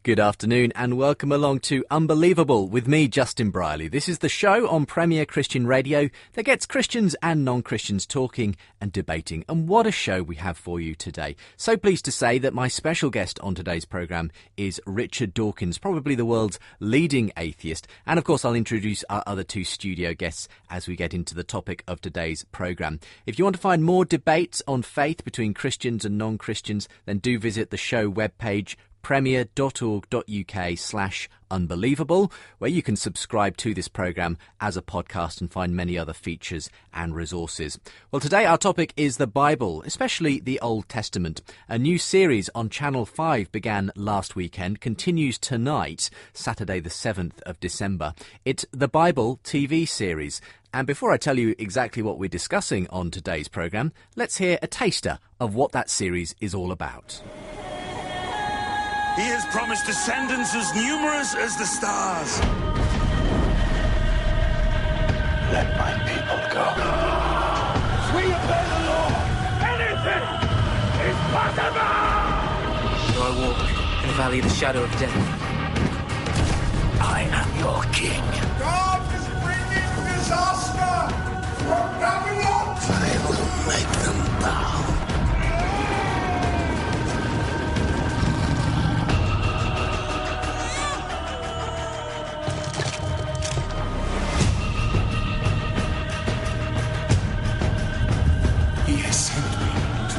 Good afternoon and welcome along to Unbelievable with me, Justin Brierley. This is the show on Premier Christian Radio that gets Christians and non-Christians talking and debating. And what a show we have for you today. So pleased to say that my special guest on today's programme is Richard Dawkins, probably the world's leading atheist. And of course I'll introduce our other two studio guests as we get into the topic of today's programme. If you want to find more debates on faith between Christians and non-Christians, then do visit the show webpage premier.org.uk/unbelievable, where you can subscribe to this programme as a podcast and find many other features and resources. Well, today our topic is the Bible, especially the Old Testament. A new series on Channel 5 began last weekend, continues tonight, Saturday the 7th of December. It's the Bible TV series. And before I tell you exactly what we're discussing on today's programme, let's hear a taster of what that series is all about. He has promised descendants as numerous as the stars. Let my people go. We obey the law. Anything is possible! Though I walk in the valley of the shadow of death, I am your king. God is bringing disaster from Babylon. I will make them bow.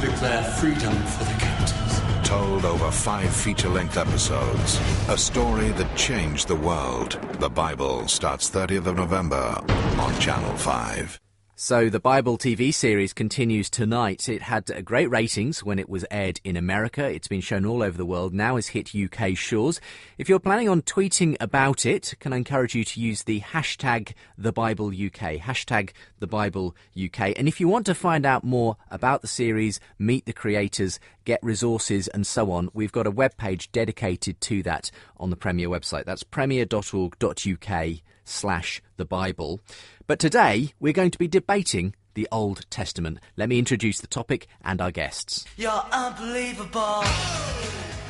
Declare freedom for the captives. Told over 5 feature-length episodes. A story that changed the world. The Bible starts 30th of November on Channel 5. So the Bible TV series continues tonight. It had great ratings when it was aired in America. It's been shown all over the world. Now has hit UK shores. If you're planning on tweeting about it, can I encourage you to use the hashtag #TheBibleUK, hashtag #TheBibleUK. And if you want to find out more about the series, meet the creators, get resources and so on, we've got a webpage dedicated to that on the Premier website. That's premier.org.uk/thebible. But today we're going to be debating the Old Testament. Let me introduce the topic and our guests. you're unbelievable.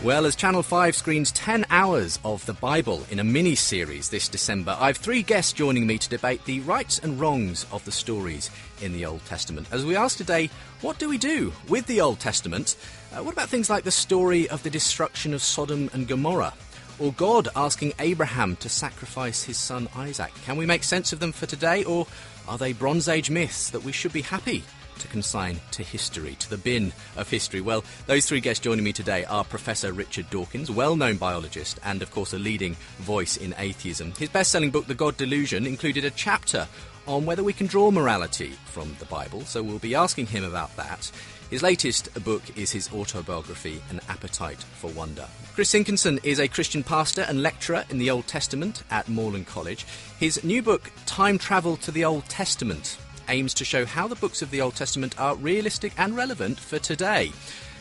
Well, as Channel 5 screens 10 hours of the Bible in a mini-series this December, I've 3 guests joining me to debate the rights and wrongs of the stories in the Old Testament. As we ask today, what do we do with the Old Testament? What about things like the story of the destruction of Sodom and Gomorrah? Or God asking Abraham to sacrifice his son Isaac? Can we make sense of them for today, or are they Bronze Age myths that we should be happy to consign to history, to the bin of history? Well, those 3 guests joining me today are Professor Richard Dawkins, well-known biologist and, of course, a leading voice in atheism. His best-selling book, The God Delusion, included a chapter on whether we can draw morality from the Bible, so we'll be asking him about that. His latest book is his autobiography, An Appetite for Wonder. Chris Sinkinson is a Christian pastor and lecturer in the Old Testament at Moreland College. His new book, Time Travel to the Old Testament, aims to show how the books of the Old Testament are realistic and relevant for today.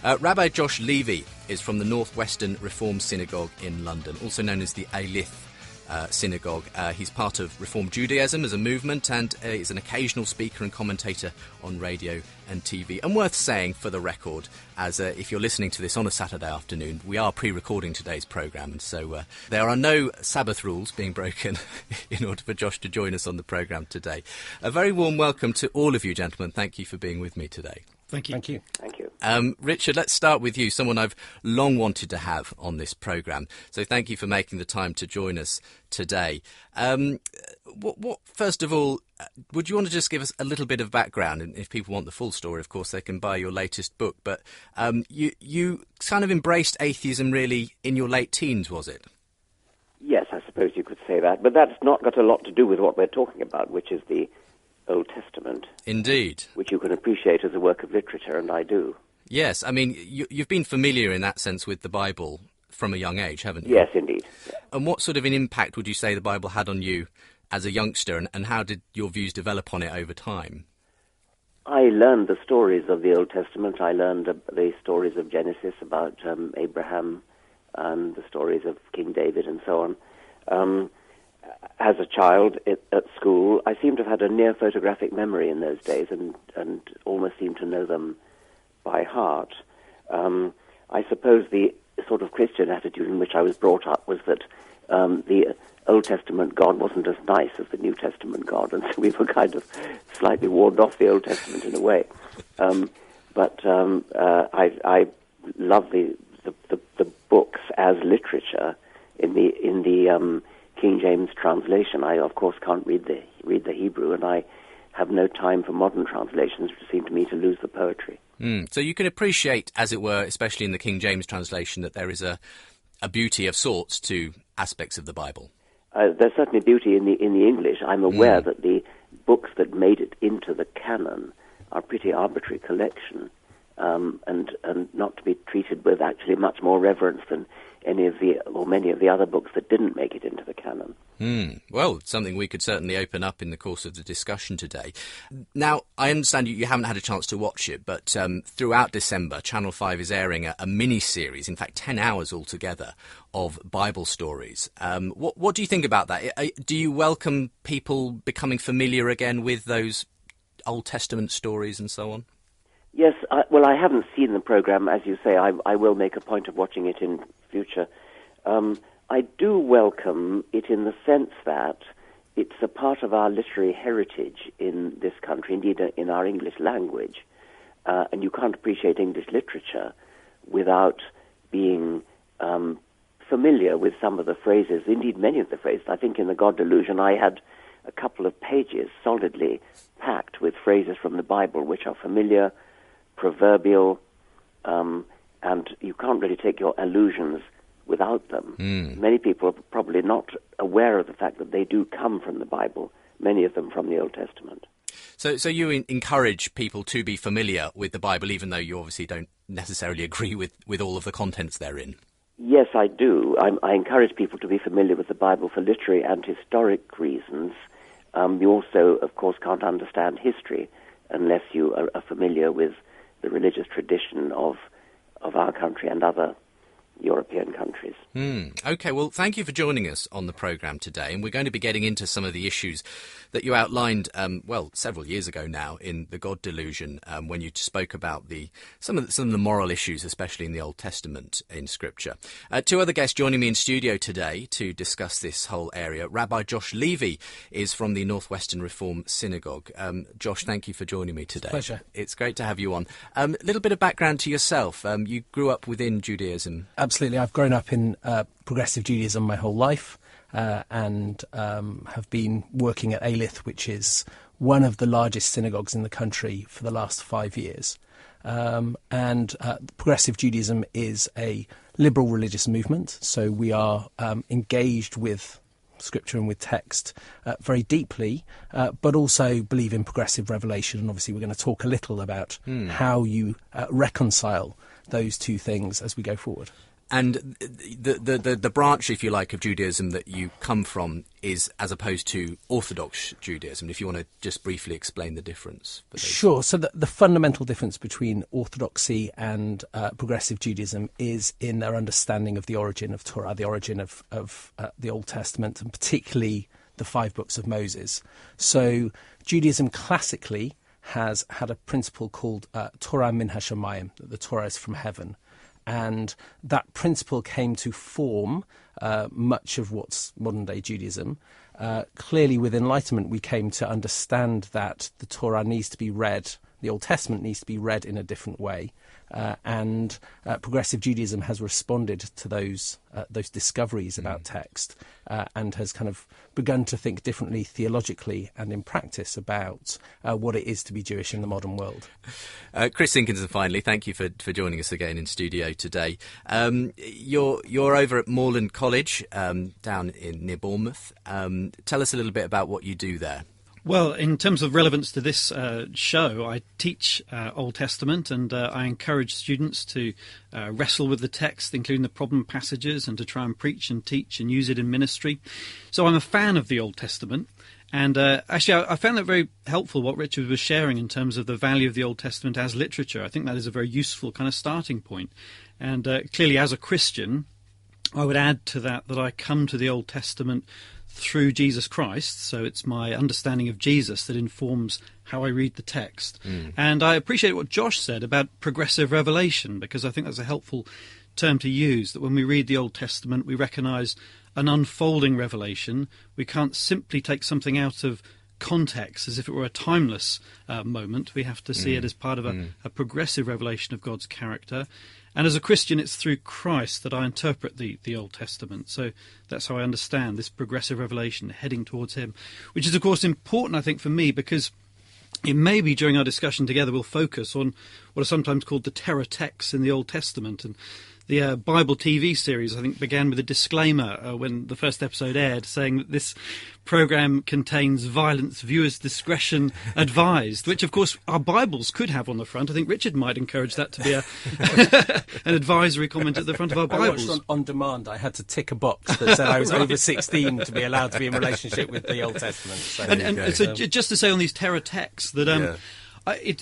Rabbi Josh Levy is from the Northwestern Reformed Synagogue in London, also known as the Eilith Synagogue. He's part of Reformed Judaism as a movement and is an occasional speaker and commentator on radio and TV. And worth saying for the record, as if you're listening to this on a Saturday afternoon, we are pre-recording today's programme, and so there are no Sabbath rules being broken in order for Josh to join us on the programme today. A very warm welcome to all of you, gentlemen. Thank you for being with me today. Thank you. Thank you. Thank you. Richard, let's start with you, someone I've long wanted to have on this programme. So thank you for making the time to join us today. First of all, would you want to just give us a little bit of background? And if people want the full story, of course, they can buy your latest book. But you kind of embraced atheism really in your late teens, was it? Yes, I suppose you could say that. But that's not got a lot to do with what we're talking about, which is the Old Testament. Indeed. Which you can appreciate as a work of literature, and I do. Yes, I mean, you've been familiar in that sense with the Bible from a young age, haven't you? Yes, indeed. And what sort of an impact would you say the Bible had on you as a youngster, and how did your views develop on it over time? I learned the stories of the Old Testament. I learned the stories of Genesis about Abraham and the stories of King David and so on. As a child at school, I seem to have had a near photographic memory in those days and almost seem to know them by heart. I suppose the sort of Christian attitude in which I was brought up was that the Old Testament God wasn't as nice as the New Testament God, and so we were kind of slightly warned off the Old Testament in a way. But I love the books as literature in the King James translation. I of course can't read the Hebrew, and I have no time for modern translations, which seem to me to lose the poetry. So you can appreciate, as it were, especially in the King James translation, that there is a beauty of sorts to aspects of the Bible. There's certainly beauty in the English. I'm aware that the books that made it into the canon are pretty arbitrary collection, and not to be treated with actually much more reverence than many of the other books that didn't make it into the canon. Well, it's something we could certainly open up in the course of the discussion today. Now, I understand you haven't had a chance to watch it, but throughout December, Channel 5 is airing a mini-series, in fact 10 hours altogether, of Bible stories. What do you think about that? Do you welcome people becoming familiar again with those Old Testament stories and so on? Yes, I haven't seen the programme, as you say. I will make a point of watching it in future. I do welcome it in the sense that it's a part of our literary heritage in this country, indeed in our English language, and you can't appreciate English literature without being familiar with some of the phrases, indeed many of the phrases. I think in The God Delusion I had a couple of pages solidly packed with phrases from the Bible which are familiar, proverbial, and you can't really take your allusions without them. Many people are probably not aware of the fact that they do come from the Bible, many of them from the Old Testament. So you encourage people to be familiar with the Bible, even though you obviously don't necessarily agree with all of the contents therein? Yes, I do. I encourage people to be familiar with the Bible for literary and historic reasons. You also, of course, can't understand history unless you are familiar with the religious tradition of our country and other European countries. OK, well, thank you for joining us on the programme today, and we're going to be getting into some of the issues that you outlined, several years ago now in The God Delusion, when you spoke about some of the moral issues, especially in the Old Testament in Scripture. Two other guests joining me in studio today to discuss this whole area. Rabbi Josh Levy is from the Northwestern Reform Synagogue. Josh, thank you for joining me today. Pleasure. It's great to have you on. A little bit of background to yourself. You grew up within Judaism. Absolutely. I've grown up in progressive Judaism my whole life and have been working at Aleph, which is one of the largest synagogues in the country, for the last 5 years. And progressive Judaism is a liberal religious movement, so we are engaged with Scripture and with text very deeply, but also believe in progressive revelation. And obviously we're going to talk a little about how you reconcile those two things as we go forward. And the branch, if you like, of Judaism that you come from is as opposed to Orthodox Judaism. If you want to just briefly explain the difference. Sure. So the fundamental difference between Orthodoxy and progressive Judaism is in their understanding of the origin of Torah, the origin of the Old Testament, and particularly the 5 books of Moses. So Judaism classically has had a principle called Torah min hashamayim, that the Torah is from heaven. And that principle came to form much of what's modern-day Judaism. Clearly, with Enlightenment, we came to understand that the Torah needs to be read, the Old Testament needs to be read in a different way. And progressive Judaism has responded to those discoveries about text and has kind of begun to think differently theologically and in practice about what it is to be Jewish in the modern world. Chris Sinkinson, finally, thank you for joining us again in studio today. You're over at Moorland College down near Bournemouth. Tell us a little bit about what you do there. Well, in terms of relevance to this show, I teach Old Testament, and I encourage students to wrestle with the text, including the problem passages, and to try and preach and teach and use it in ministry. So I'm a fan of the Old Testament, and actually I found that very helpful, what Richard was sharing in terms of the value of the Old Testament as literature. I think that is a very useful kind of starting point. And clearly, as a Christian, I would add to that I come to the Old Testament through Jesus Christ, so it's my understanding of Jesus that informs how I read the text. And I appreciate what Josh said about progressive revelation, because I think that's a helpful term to use, that when we read the Old Testament, we recognise an unfolding revelation. We can't simply take something out of context as if it were a timeless moment. We have to see it as part of a progressive revelation of God's character. And as a Christian, it's through Christ that I interpret the Old Testament. So that's how I understand this progressive revelation heading towards him, which is, of course, important, I think, for me, because it may be during our discussion together we'll focus on what are sometimes called the terror texts in the Old Testament. And the Bible TV series, I think, began with a disclaimer when the first episode aired, saying that this programme contains violence, viewers' discretion advised, which, of course, our Bibles could have on the front. I think Richard might encourage that to be an advisory comment at the front of our Bibles. I watched on demand. I had to tick a box that said I was over 16 to be allowed to be in relationship with the Old Testament. So, just to say on these terror texts that...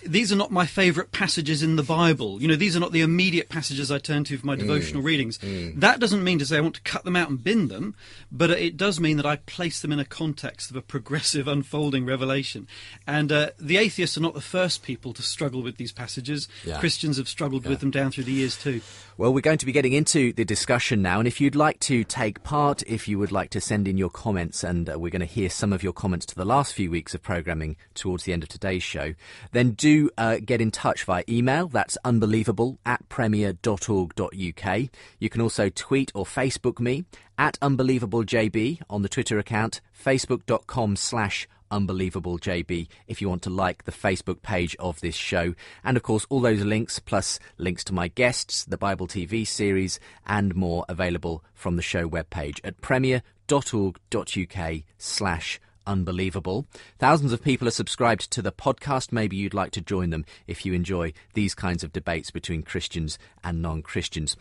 these are not my favourite passages in the Bible. These are not the immediate passages I turn to for my devotional readings. That doesn't mean to say I want to cut them out and bin them, but it does mean that I place them in a context of a progressive unfolding revelation. And the atheists are not the first people to struggle with these passages. Yeah. Christians have struggled with them down through the years too. Well, we're going to be getting into the discussion now, and if you'd like to take part, if you would like to send in your comments, and we're going to hear some of your comments to the last few weeks of programming towards the end of today's show, then do get in touch via email. That's unbelievable@premier.org.uk. You can also tweet or Facebook me at unbelievablejb on the Twitter account, facebook.com/unbelievablejb if you want to like the Facebook page of this show. And of course, all those links, plus links to my guests, the Bible TV series, and more, available from the show webpage at premier.org.uk/unbelievable. Thousands of people are subscribed to the podcast. Maybe you'd like to join them if you enjoy these kinds of debates between Christians and non-Christians.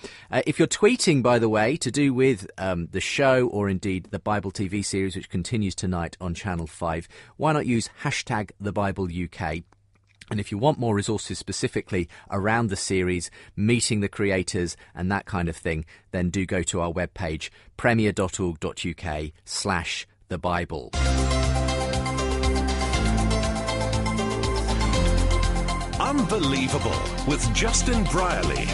If you're tweeting, by the way, to do with the show, or indeed the Bible TV series, which continues tonight on Channel 5, why not use #TheBibleUK? And if you want more resources specifically around the series, meeting the creators and that kind of thing, then do go to our webpage, premier.org.uk/thebible. Unbelievable with Justin Brierley.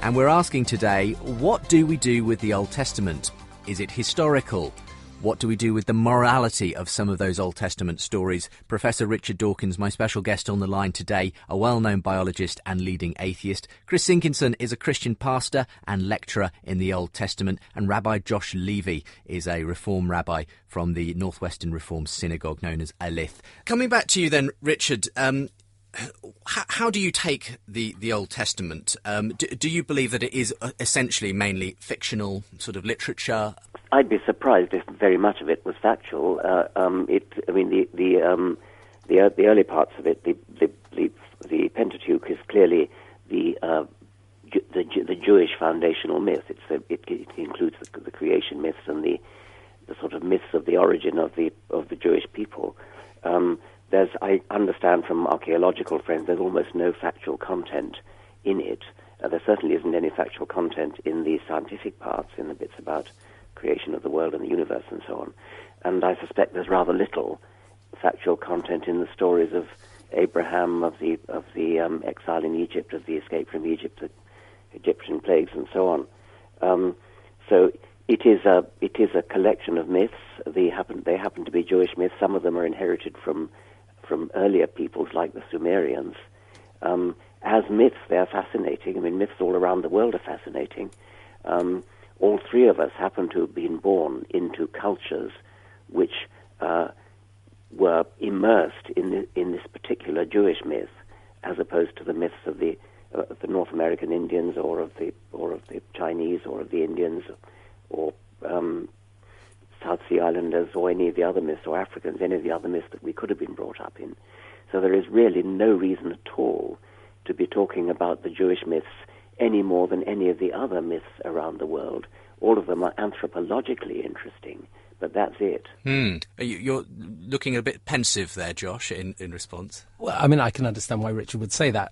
And we're asking today, what do we do with the Old Testament? Is it historical? What do we do with the morality of some of those Old Testament stories? Professor Richard Dawkins, my special guest on the line today, a well-known biologist and leading atheist. Chris Sinkinson is a Christian pastor and lecturer in the Old Testament. And Rabbi Josh Levy is a Reform rabbi from the Northwestern Reformed Synagogue known as Alith. Coming back to you then, Richard, how do you take the Old Testament? Do you believe that it is essentially mainly fictional sort of literature? I'd be surprised if very much of it was factual. The early parts of it, the Pentateuch, is clearly the Jewish foundational myth. It includes the creation myths and the sort of myths of the origin of the Jewish people. I understand from archaeological friends there's almost no factual content in it. There certainly isn't any factual content in the scientific parts, in the bits about creation of the world and the universe and so on. And I suspect there's rather little factual content in the stories of Abraham, of the exile in Egypt, of the escape from Egypt, the Egyptian plagues and so on. So it is a collection of myths. They happen to be Jewish myths. Some of them are inherited from earlier peoples like the Sumerians. As myths, they are fascinating. I mean, myths all around the world are fascinating. All three of us happen to have been born into cultures which were immersed in this particular Jewish myth, as opposed to the myths of the North American Indians, or of the Chinese, or of the Indians, or South Sea Islanders, or any of the other myths, or Africans, any of the other myths that we could have been brought up in. So there is really no reason at all to be talking about the Jewish myths any more than any of the other myths around the world. All of them are anthropologically interesting, but that's it. You're looking a bit pensive there, Josh, in response. Well, I mean, I can understand why Richard would say that.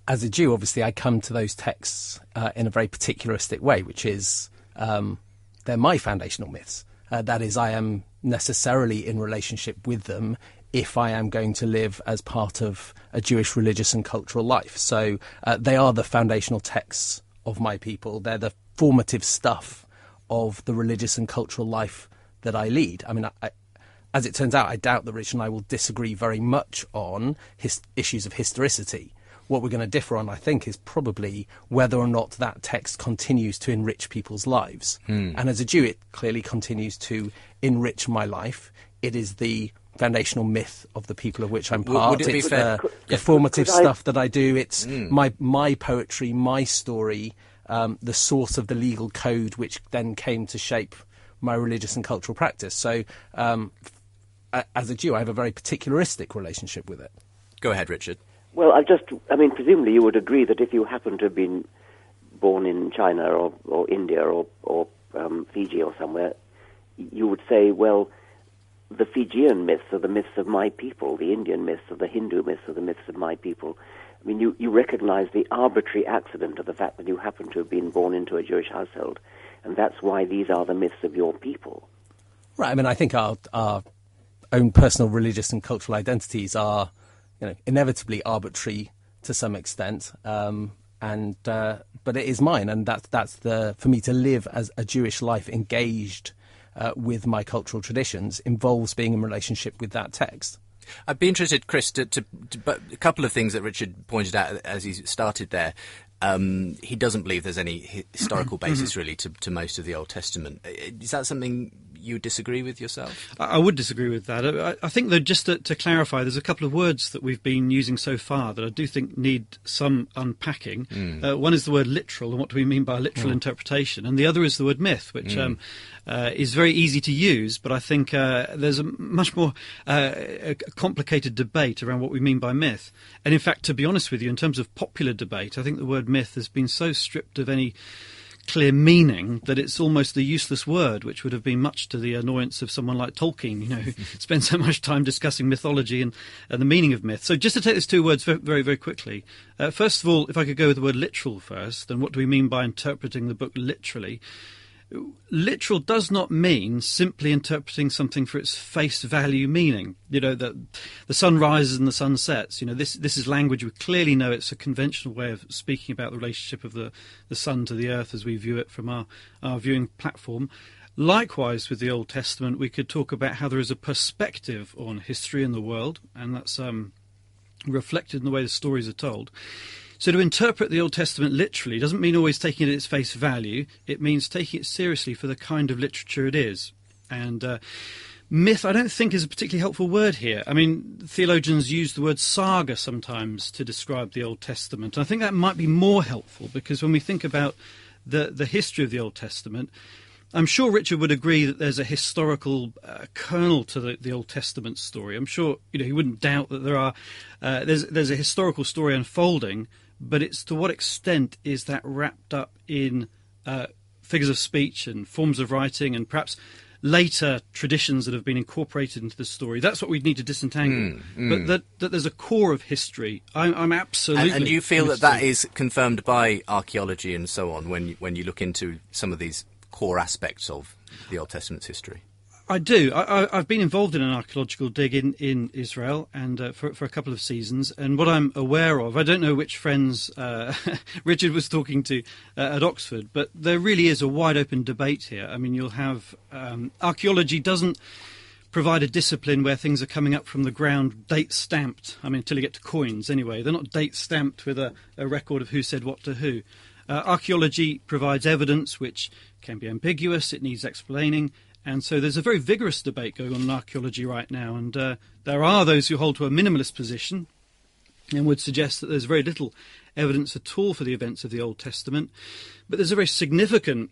As a Jew, obviously, I come to those texts in a very particularistic way, which is they're my foundational myths. That is, I am necessarily in relationship with them if I am going to live as part of a Jewish religious and cultural life. So they are the foundational texts of my people. They're the formative stuff of the religious and cultural life that I lead. I mean, as it turns out, I doubt that Richard and I will disagree very much on issues of historicity. What we're going to differ on, I think, is probably whether or not that text continues to enrich people's lives. And as a Jew, it clearly continues to enrich my life. It is the foundational myth of the people of which I'm part. Would it be it's fair? the formative stuff that I do. It's my poetry, my story, the source of the legal code which then came to shape my religious and cultural practice. So as a Jew, I have a very particularistic relationship with it. Go ahead, Richard. Well, presumably you would agree that if you happen to have been born in China or India or Fiji or somewhere, you would say, well, the Fijian myths are the myths of my people, the Indian myths are the Hindu myths are the myths of my people. I mean, you recognize the arbitrary accident of the fact that you happen to have been born into a Jewish household, and that's why these are the myths of your people. Right. I mean, I think our own personal religious and cultural identities are, inevitably arbitrary to some extent, but it is mine, and that's for me to live as a Jewish life engaged with my cultural traditions involves being in relationship with that text. I'd be interested, Chris, but a couple of things that Richard pointed out as he started there. He doesn't believe there's any historical basis really to most of the Old Testament. Is that something you disagree with yourself? I would disagree with that. I think, though, just to clarify, there's a couple of words that we've been using so far that I do think need some unpacking. One is the word literal, and what do we mean by literal interpretation? And the other is the word myth, which is very easy to use, but I think there's a much more complicated debate around what we mean by myth. And in fact, to be honest with you, in terms of popular debate, I think the word myth has been so stripped of any clear meaning that it's almost a useless word, which would have been much to the annoyance of someone like Tolkien, who spent so much time discussing mythology and the meaning of myth. So just to take those two words very, very quickly. First of all, if I could go with the word literal first, then what do we mean by interpreting the book literally? Literal does not mean simply interpreting something for its face value meaning. The sun rises and the sun sets. This is language we clearly know. It's a conventional way of speaking about the relationship of the sun to the earth as we view it from our viewing platform. Likewise, with the Old Testament, we could talk about how there is a perspective on history and the world, and that's reflected in the way the stories are told. So to interpret the Old Testament literally doesn't mean always taking it at its face value. It means taking it seriously for the kind of literature it is. And myth, I don't think, is a particularly helpful word here. I mean, theologians use the word saga sometimes to describe the Old Testament. And I think that might be more helpful, because when we think about the history of the Old Testament, I'm sure Richard would agree that there's a historical kernel to the Old Testament story. I'm sure he wouldn't doubt that there's a historical story unfolding, but it's to what extent is that wrapped up in figures of speech and forms of writing and perhaps later traditions that have been incorporated into the story. That's what we'd need to disentangle. But that there's a core of history, I'm absolutely... And you feel that is confirmed by archaeology and so on when you look into some of these core aspects of the Old Testament's history? I do. I've been involved in an archaeological dig in Israel and for a couple of seasons, and what I'm aware of, I don't know which friends Richard was talking to at Oxford, but there really is a wide open debate here. I mean, you'll have archaeology doesn't provide a discipline where things are coming up from the ground date stamped. I mean, until you get to coins anyway. They're not date stamped with a record of who said what to who. Archaeology provides evidence which can be ambiguous, it needs explaining, and so there's a very vigorous debate going on in archaeology right now, and there are those who hold to a minimalist position and would suggest that there's very little evidence at all for the events of the Old Testament, but there's a very significant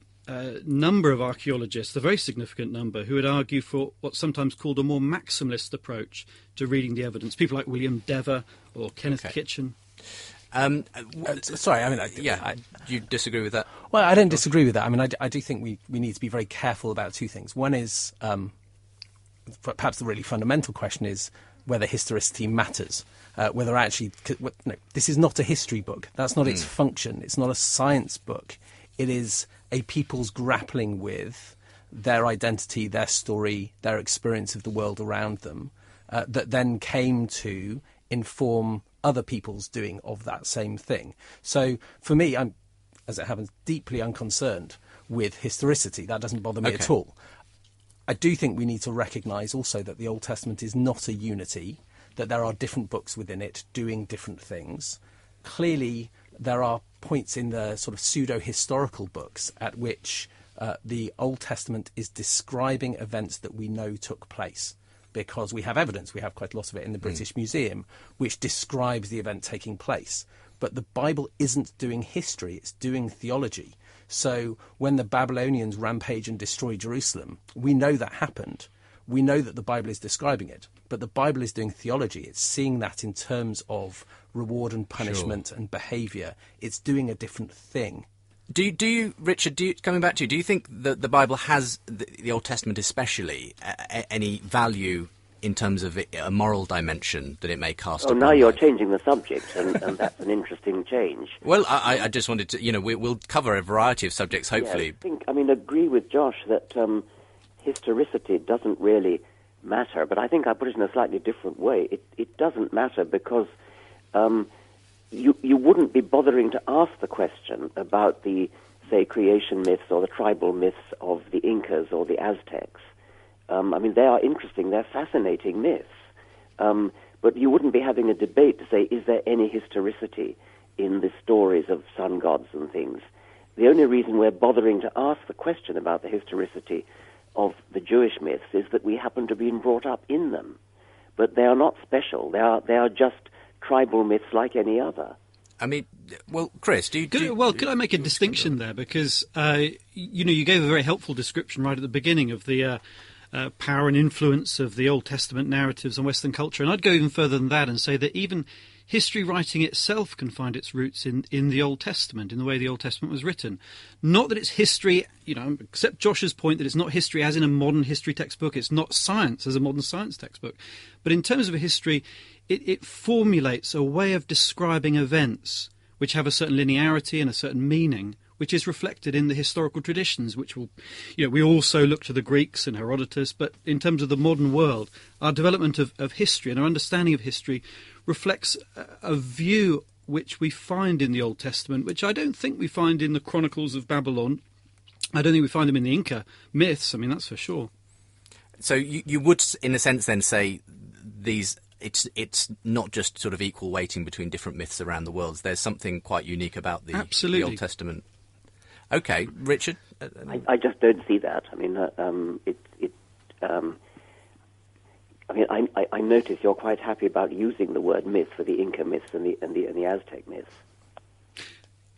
number of archaeologists, a very significant number, who would argue for what's sometimes called a more maximalist approach to reading the evidence, people like William Dever or Kenneth Kitchen. Sorry, I mean, do you disagree with that? Well, I don't disagree with that. I mean, I do think we need to be very careful about two things. One is, perhaps the really fundamental question is whether historicity matters. Whether actually, this is not a history book. That's not its function. It's not a science book. It is a people's grappling with their identity, their story, their experience of the world around them, that then came to inform other people's doing of that same thing. So for me, as it happens, deeply unconcerned with historicity. That doesn't bother me at all. I do think we need to recognise also that the Old Testament is not a unity, that there are different books within it doing different things. Clearly, there are points in the sort of pseudo-historical books at which the Old Testament is describing events that we know took place, because we have evidence, we have quite a lot of it in the British Museum, which describes the event taking place. But the Bible isn't doing history, it's doing theology. So when the Babylonians rampage and destroy Jerusalem, we know that happened. We know that the Bible is describing it. But the Bible is doing theology. It's seeing that in terms of reward and punishment and behaviour. It's doing a different thing. Do you, Richard, coming back to you, do you think that the Bible has, the Old Testament especially, any value in terms of a moral dimension that it may cast upon now you're life? changing the subject, and that's an interesting change. Well, I just wanted to, we'll cover a variety of subjects, hopefully. Yeah, agree with Josh that historicity doesn't really matter, but I think I put it in a slightly different way. It doesn't matter because you wouldn't be bothering to ask the question about the, say, creation myths or the tribal myths of the Incas or the Aztecs. They are interesting, they're fascinating myths. But you wouldn't be having a debate to say, is there any historicity in the stories of sun gods and things? The only reason we're bothering to ask the question about the historicity of the Jewish myths is that we happen to be brought up in them. But they are not special. They are just tribal myths like any other. Chris, could I make a distinction there? Because, you gave a very helpful description right at the beginning of the power and influence of the Old Testament narratives on Western culture. And I'd go even further than that and say that even history writing itself can find its roots in the Old Testament, in the way the Old Testament was written. Not that it's history, except Josh's point that it's not history as in a modern history textbook, it's not science as a modern science textbook. But in terms of a history, it formulates a way of describing events which have a certain linearity and a certain meaning, which is reflected in the historical traditions, which will, we also look to the Greeks and Herodotus, but in terms of the modern world, our development of history and our understanding of history reflects a view which we find in the Old Testament, which I don't think we find in the Chronicles of Babylon. I don't think we find them in the Inca myths, that's for sure. So you would, in a sense, then say these... It's not just sort of equal weighting between different myths around the world. There's something quite unique about the Old Testament. Okay, Richard? I just don't see that. I notice you're quite happy about using the word myth for the Inca myths and the Aztec myths.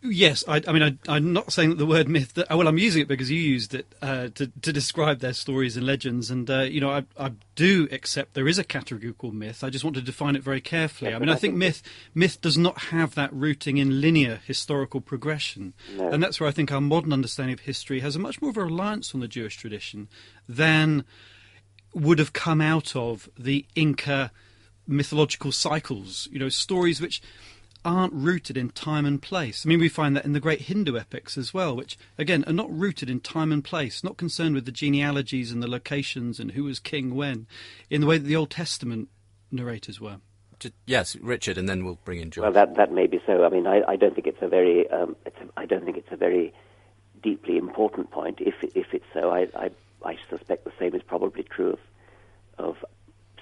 Yes, I'm not saying that the word myth. I'm using it because you used it to describe their stories and legends, and I do accept there is a category called myth. I just want to define it very carefully. Yeah, I think myth does not have that rooting in linear historical progression, and that's where I think our modern understanding of history has a much more of a reliance on the Jewish tradition than would have come out of the Inca mythological cycles. Stories which aren't rooted in time and place. We find that in the great Hindu epics as well, which, again, are not rooted in time and place, not concerned with the genealogies and the locations and who was king when, in the way that the Old Testament narrators were. Yes, Richard, and then we'll bring in George. Well, that may be so. I don't think it's a very, deeply important point. If it's so, I suspect the same is probably true of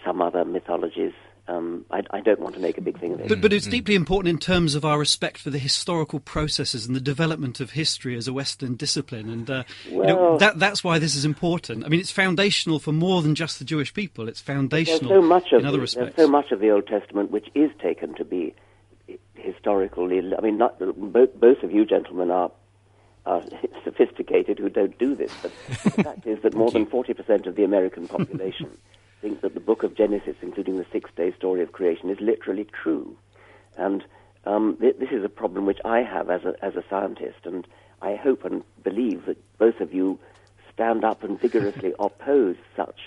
some other mythologies. I don't want to make a big thing of it. But it's deeply important in terms of our respect for the historical processes and the development of history as a Western discipline. And that's why this is important. It's foundational for more than just the Jewish people. It's foundational in other respects. There's so much of the Old Testament which is taken to be historical. Both of you gentlemen are sophisticated who don't do this. But the fact is that more than 40% of the American population think that the book of Genesis, including the six-day story of creation, is literally true. And this is a problem which I have as a scientist, and I hope and believe that both of you stand up and vigorously oppose such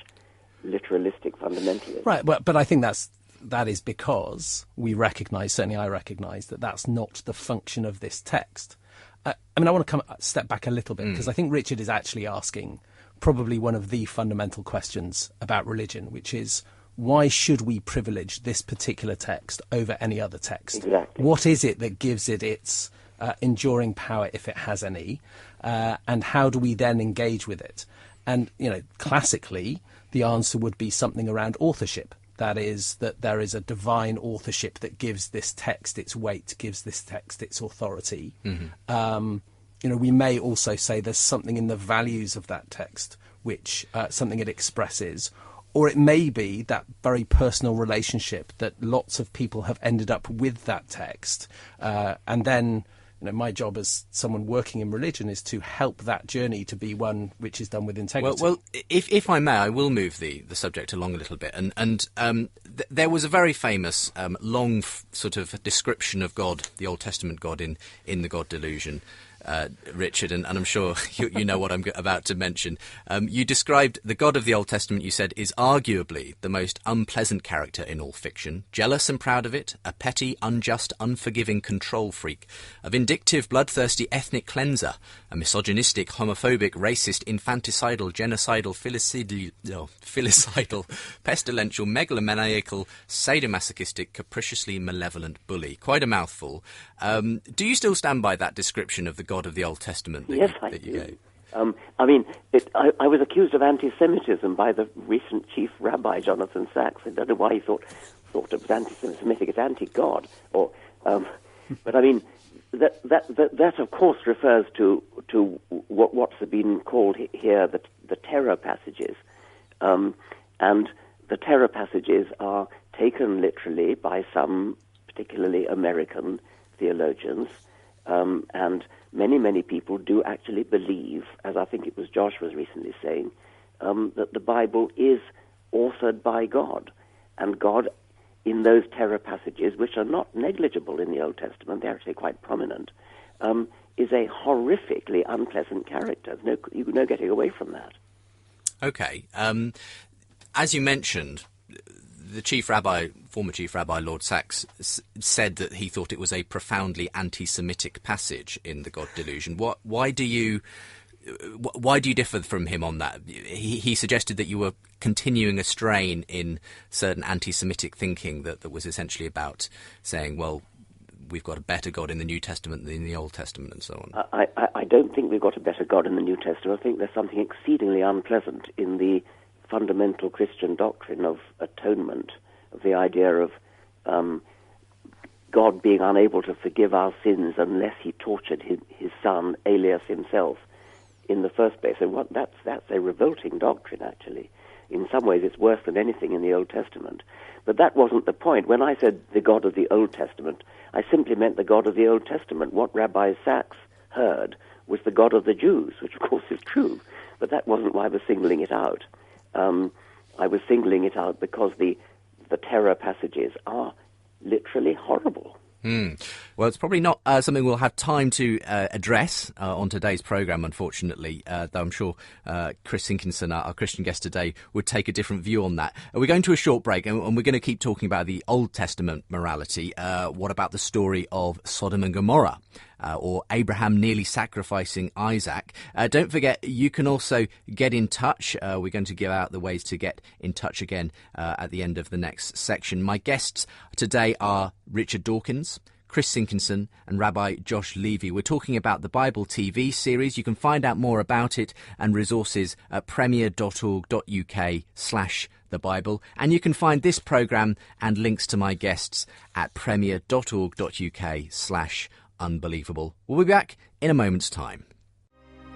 literalistic fundamentalism. Right, but I think that is because we recognise, certainly I recognise, that that's not the function of this text. I want to step back a little bit, because I think Richard is actually asking probably one of the fundamental questions about religion, which is, why should we privilege this particular text over any other text? Exactly. What is it that gives it its enduring power, if it has any, and how do we then engage with it? And, classically, the answer would be something around authorship. That is, that there is a divine authorship that gives this text its weight, gives this text its authority. Mm-hmm. We may also say there's something in the values of that text, which something it expresses. Or it may be that very personal relationship that lots of people have ended up with that text. And then, my job as someone working in religion is to help that journey to be one which is done with integrity. Well, if I may, I will move the subject along a little bit. And there was a very famous, long sort of description of God, the Old Testament God, in the God Delusion. Richard, and I'm sure you know what I'm about to mention. You described the God of the Old Testament, you said, is arguably the most unpleasant character in all fiction, jealous and proud of it, a petty, unjust, unforgiving control freak, a vindictive, bloodthirsty ethnic cleanser, a misogynistic, homophobic, racist, infanticidal, genocidal, filicidal, pestilential, megalomaniacal, sadomasochistic, capriciously malevolent bully. Quite a mouthful. Do you still stand by that description of the God of the Old Testament that yes, you gave? I was accused of anti-Semitism by the recent chief rabbi, Jonathan Sachs. I don't know why he thought it was anti-Semitic. It's anti-God. But I mean, that of course refers to what's been called here the terror passages, and the terror passages are taken literally by some, particularly American theologians, and many people do actually believe, as I think it was Josh was recently saying, that the Bible is authored by God, and God, in those terror passages, which are not negligible in the Old Testament, they're actually quite prominent, is a horrifically unpleasant character. There's no getting away from that. Okay. As you mentioned, the former chief rabbi, Lord Sachs, said that he thought it was a profoundly anti-Semitic passage in the God Delusion. Why do you differ from him on that? He suggested that you were continuing a strain in certain anti-Semitic thinking that was essentially about saying, well, we've got a better God in the New Testament than in the Old Testament, and so on. I don't think we've got a better God in the New Testament. I think there's something exceedingly unpleasant in the fundamental Christian doctrine of atonement, of the idea of God being unable to forgive our sins unless he tortured his son, alias himself, in the first place. And that's a revolting doctrine, actually. In some ways, it's worse than anything in the Old Testament. But that wasn't the point. When I said the God of the Old Testament, I simply meant the God of the Old Testament. What Rabbi Sachs heard was the God of the Jews, which of course is true. But that wasn't why I was singling it out. I was singling it out because the terror passages are literally horrible. Well, it's probably not something we'll have time to address on today's programme, unfortunately, though I'm sure Chris Hinkinson, our Christian guest today, would take a different view on that. We're going to a short break, and we're going to keep talking about the Old Testament morality. What about the story of Sodom and Gomorrah? Or Abraham nearly sacrificing Isaac. Don't forget, you can also get in touch. We're going to give out the ways to get in touch again at the end of the next section. My guests today are Richard Dawkins, Chris Hinkinson and Rabbi Josh Levy. We're talking about the Bible TV series. You can find out more about it and resources at premier.org.uk/the Bible. And you can find this programme and links to my guests at premier.org.uk/unbelievable. We'll be back in a moment's time.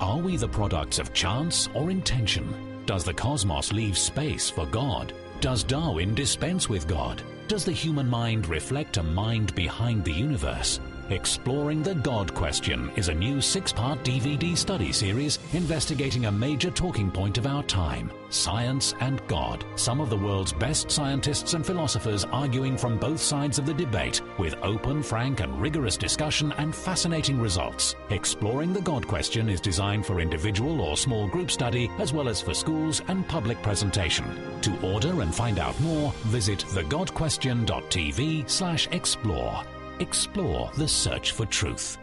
Are we the products of chance or intention? Does the cosmos leave space for God? Does Darwin dispense with God? Does the human mind reflect a mind behind the universe? Exploring the God Question is a new 6-part DVD study series investigating a major talking point of our time, science and God. Some of the world's best scientists and philosophers arguing from both sides of the debate with open, frank and rigorous discussion and fascinating results. Exploring the God Question is designed for individual or small group study as well as for schools and public presentation. To order and find out more, visit thegodquestion.tv/explore. Explore the search for truth.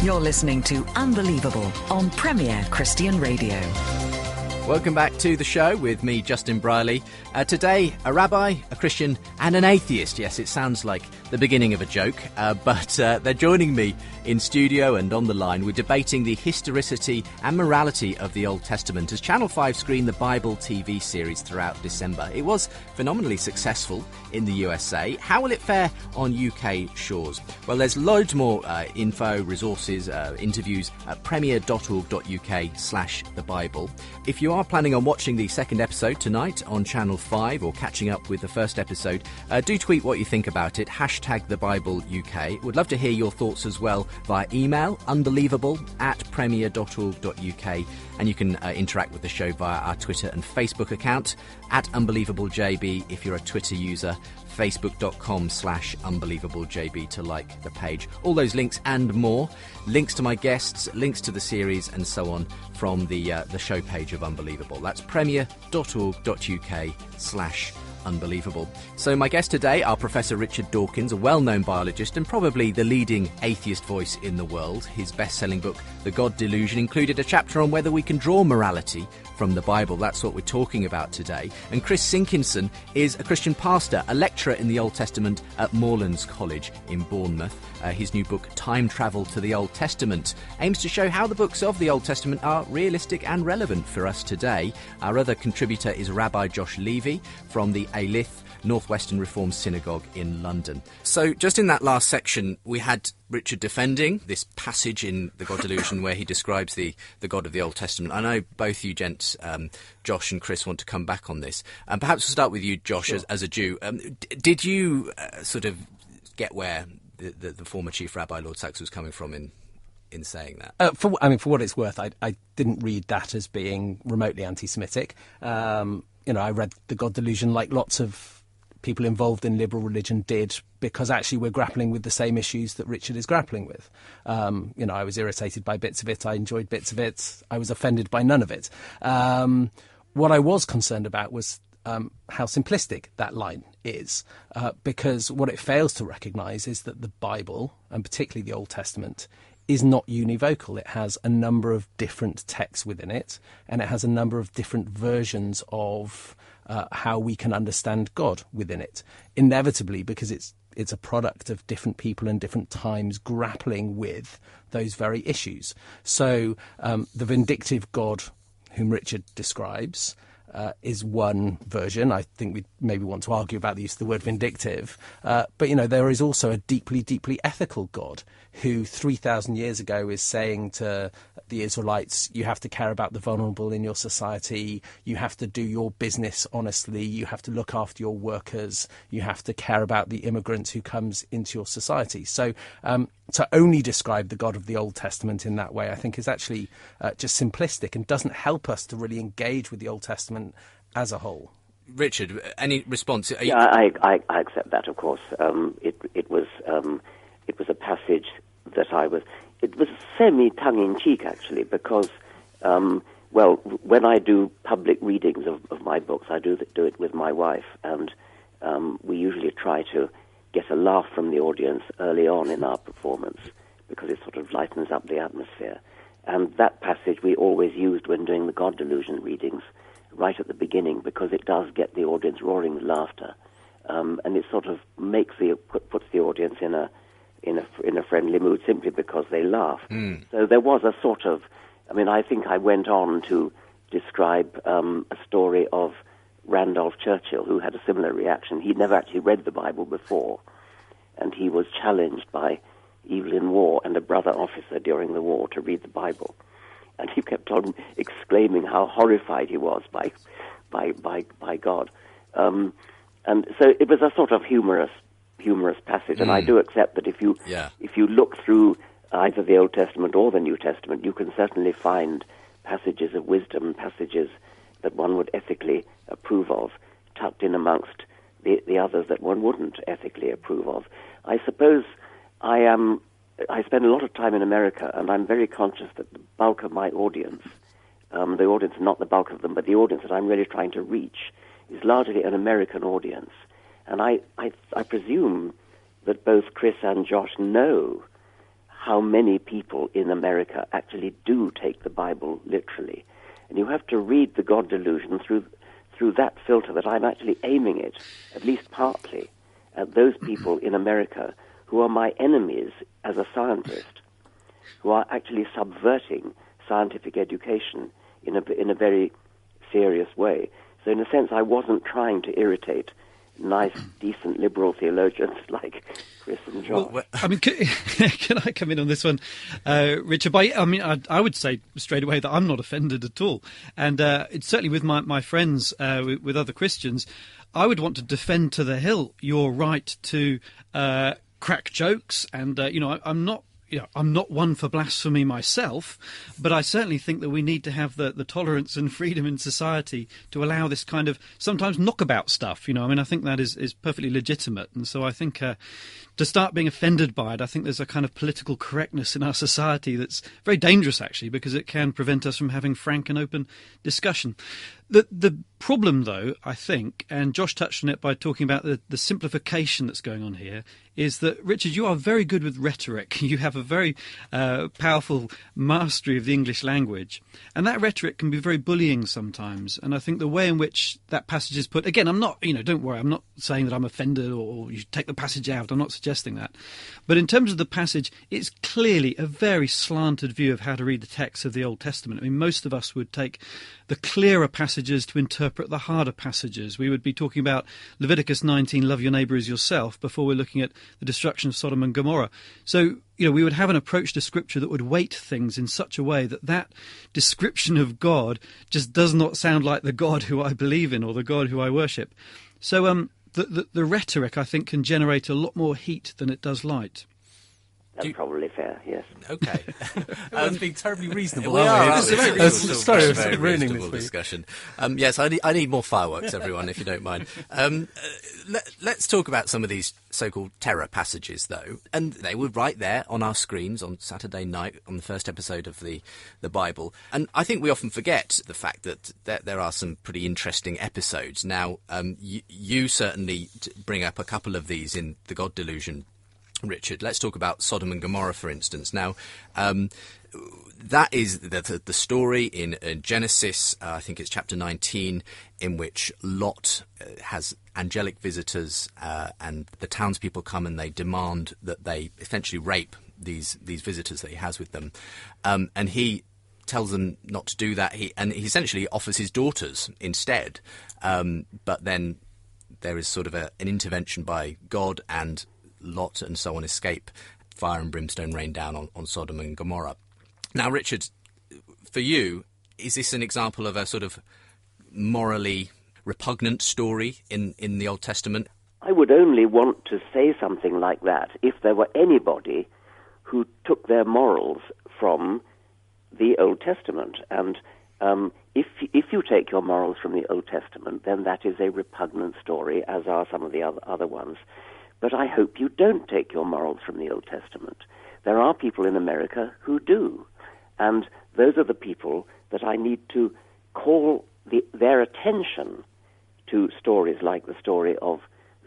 You're listening to Unbelievable on Premier Christian Radio. Welcome back to the show with me, Justin Briley. Today, a rabbi, a Christian and an atheist. Yes, it sounds like the beginning of a joke, but they're joining me in studio and on the line. We're debating the historicity and morality of the Old Testament as Channel 5 screened the Bible TV series throughout December. It was phenomenally successful in the USA. How will it fare on UK shores? Well, there's loads more info, resources, interviews at premier.org.uk/thebible. If you are planning on watching the second episode tonight on Channel 5 or catching up with the first episode, do tweet what you think about it, #TheBibleUK. Would love to hear your thoughts as well via email, unbelievable@premier.org.uk, and you can interact with the show via our Twitter and Facebook account, @UnbelievableJB if you're a Twitter user, facebook.com/UnbelievableJB to like the page. All those links and more, links to my guests, links to the series and so on from the show page of Unbelievable. That's premier.org.uk/Unbelievable. So my guests today are Professor Richard Dawkins, a well-known biologist and probably the leading atheist voice in the world. His best-selling book, The God Delusion, included a chapter on whether we can draw morality from the Bible. That's what we're talking about today. And Chris Sinkinson is a Christian pastor, a lecturer in the Old Testament at Moorlands College in Bournemouth. His new book, Time Travel to the Old Testament, aims to show how the books of the Old Testament are realistic and relevant for us today. Our other contributor is Rabbi Josh Levy from the Alith Northwestern Reformed Synagogue in London. So just in that last section, we had Richard defending this passage in The God Delusion where he describes the God of the Old Testament. I know both you gents, Josh and Chris, want to come back on this. Perhaps we'll start with you, Josh, sure. as a Jew. Did you sort of get where the former Chief Rabbi Lord Sachs was coming from in saying that? For what it's worth, I didn't read that as being remotely anti-Semitic. I read The God Delusion like lots of people involved in liberal religion did, because actually we're grappling with the same issues that Richard is grappling with. I was irritated by bits of it, I enjoyed bits of it, I was offended by none of it. What I was concerned about was how simplistic that line is, because what it fails to recognise is that the Bible, and particularly the Old Testament, is not univocal. It has a number of different texts within it, and it has a number of different versions of how we can understand God within it, inevitably because it's a product of different people and different times grappling with those very issues. So the vindictive God whom Richard describes is one version. I think we maybe want to argue about the use of the word vindictive. But, there is also a deeply, deeply ethical God who 3,000 years ago is saying to the Israelites, you have to care about the vulnerable in your society, you have to do your business honestly, you have to look after your workers, you have to care about the immigrant who comes into your society. So to only describe the God of the Old Testament in that way, I think is actually just simplistic and doesn't help us to really engage with the Old Testament as a whole. Richard, any response? Yeah, I accept that, of course. It was a passage that it was semi-tongue-in-cheek, actually, because, when I do public readings of my books, I do it with my wife, and we usually try to get a laugh from the audience early on in our performance, because it sort of lightens up the atmosphere. And that passage we always used when doing the God Delusion readings, right at the beginning, because it does get the audience roaring with laughter, and it sort of puts the audience in a friendly mood simply because they laugh. So there was a sort of, I think I went on to describe a story of Randolph Churchill, who had a similar reaction. He'd never actually read the Bible before, and he was challenged by Evelyn Waugh and a brother officer during the war to read the Bible. And he kept on exclaiming how horrified he was by God. And so it was a sort of humorous passage. And I do accept that if you look through either the Old Testament or the New Testament, you can certainly find passages of wisdom, passages that one would ethically approve of, tucked in amongst the others that one wouldn't ethically approve of. I suppose I spend a lot of time in America, and I'm very conscious that the bulk of my audience, the audience, not the bulk of them, but the audience that I'm really trying to reach, is largely an American audience. And I presume that both Chris and Josh know how many people in America actually do take the Bible literally. And you have to read the God delusion through that filter, that I'm actually aiming it, at least partly, at those people in America who are my enemies as a scientist, who are actually subverting scientific education in a very serious way. So in a sense, I wasn't trying to irritate nice, decent liberal theologians like Chris and John. Well, I mean, can I come in on this one, Richard? I would say straight away that I'm not offended at all. And it's certainly with my friends, with other Christians, I would want to defend to the hill your right to crack jokes. And, I'm not one for blasphemy myself, but I certainly think that we need to have the tolerance and freedom in society to allow this kind of sometimes knockabout stuff. I think that is perfectly legitimate. And so I think to start being offended by it, I think there's a kind of political correctness in our society that's very dangerous, actually, because it can prevent us from having frank and open discussion. The problem, though, I think, and Josh touched on it by talking about the simplification that's going on here, is that, Richard, you are very good with rhetoric. You have a very powerful mastery of the English language. And that rhetoric can be very bullying sometimes. And I think the way in which that passage is put, again, I'm not, don't worry, I'm not saying that I'm offended or you should take the passage out. I'm not suggesting that. But in terms of the passage, it's clearly a very slanted view of how to read the text of the Old Testament. I mean, most of us would take the clearer passages to interpret the harder passages. We would be talking about Leviticus 19, love your neighbour as yourself, before we're looking at the destruction of Sodom and Gomorrah. So, we would have an approach to Scripture that would weight things in such a way that description of God just does not sound like the God who I believe in or the God who I worship. So the rhetoric, I think, can generate a lot more heat than it does light. That's probably fair, yes. Okay. It's being terribly reasonable. We are. It's a very reasonable discussion. Yes, I need more fireworks, everyone, if you don't mind. Let's talk about some of these so-called terror passages, though. And they were right there on our screens on Saturday night on the first episode of the Bible. And I think we often forget the fact that there are some pretty interesting episodes. Now, you certainly bring up a couple of these in The God Delusion, Richard. Let's talk about Sodom and Gomorrah, for instance. Now, that is the story in Genesis, I think it's chapter 19, in which Lot has angelic visitors and the townspeople come and they demand that they essentially rape these visitors that he has with them. And he tells them not to do that. He essentially offers his daughters instead. But then there is sort of an intervention by God, and Lot and so on escape. Fire and brimstone rain down on Sodom and Gomorrah. Now, Richard, for you, is this an example of a sort of morally repugnant story in the Old Testament? I would only want to say something like that if there were anybody who took their morals from the Old Testament. And if you take your morals from the Old Testament, then that is a repugnant story, as are some of the other ones. But I hope you don't take your morals from the Old Testament. There are people in America who do. And those are the people that I need to call their attention to stories like the story of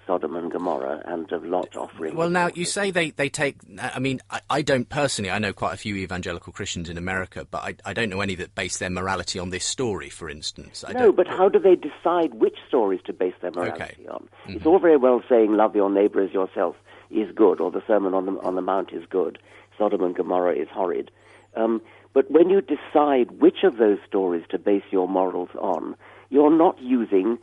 Sodom and Gomorrah and of Lot offering. Well, now, you say they take... I mean, I don't personally... I know quite a few evangelical Christians in America, but I don't know any that base their morality on this story, for instance. But how do they decide which stories to base their morality on? Mm-hmm. It's all very well saying love your neighbour as yourself is good, or the Sermon on the Mount is good, Sodom and Gomorrah is horrid. But when you decide which of those stories to base your morals on, you're not using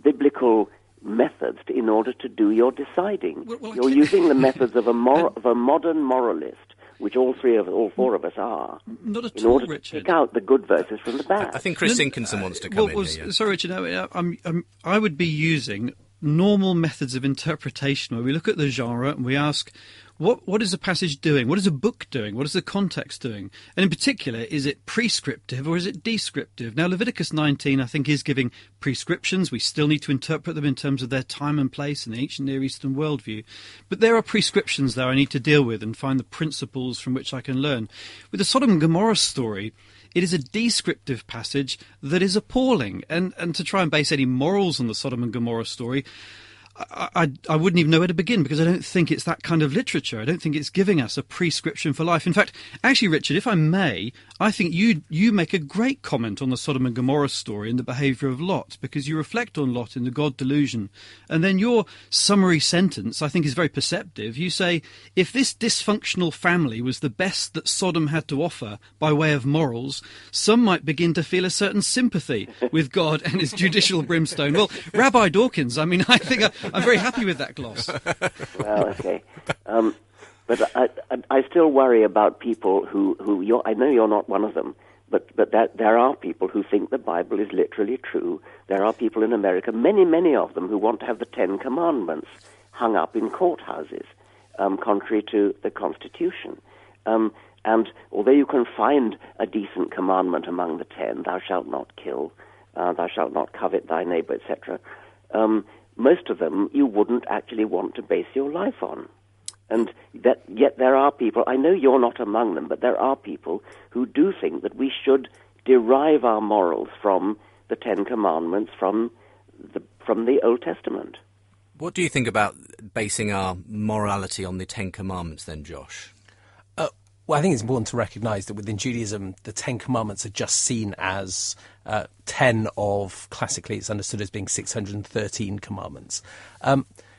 biblical methods in order to do your deciding. You're using the methods of a modern moralist, which all four of us are, not at in all, order to Richard. pick out the good verses from the bad. I think Chris Sinkinson wants to come in here. Sorry, Richard. I would be using normal methods of interpretation where we look at the genre and we ask, what is the passage doing? What is a book doing? What is the context doing? And in particular, is it prescriptive or is it descriptive? Now, Leviticus 19, I think, is giving prescriptions. We still need to interpret them in terms of their time and place in the ancient Near Eastern worldview. But there are prescriptions there I need to deal with and find the principles from which I can learn. With the Sodom and Gomorrah story, it is a descriptive passage that is appalling. And to try and base any morals on the Sodom and Gomorrah story, I wouldn't even know where to begin, because I don't think it's that kind of literature. I don't think it's giving us a prescription for life. In fact, actually, Richard, if I may, I think you make a great comment on the Sodom and Gomorrah story and the behaviour of Lot, because you reflect on Lot in the God delusion. And then your summary sentence, I think, is very perceptive. You say, if this dysfunctional family was the best that Sodom had to offer by way of morals, some might begin to feel a certain sympathy with God and his judicial brimstone. Well, Rabbi Dawkins, I mean, I think I'm very happy with that gloss. Well, okay. But I still worry about people who I know you're not one of them, but that there are people who think the Bible is literally true. There are people in America, many of them, who want to have the Ten Commandments hung up in courthouses, contrary to the Constitution. And although you can find a decent commandment among the 10, thou shalt not kill, thou shalt not covet thy neighbor, etc., most of them you wouldn't actually want to base your life on. And yet there are people, I know you're not among them, but there are people who do think that we should derive our morals from the Ten Commandments, from the Old Testament. What do you think about basing our morality on the Ten Commandments then, Josh? Well, I think it's important to recognise that within Judaism, the Ten Commandments are just seen as 10 of, classically it's understood as being 613 commandments.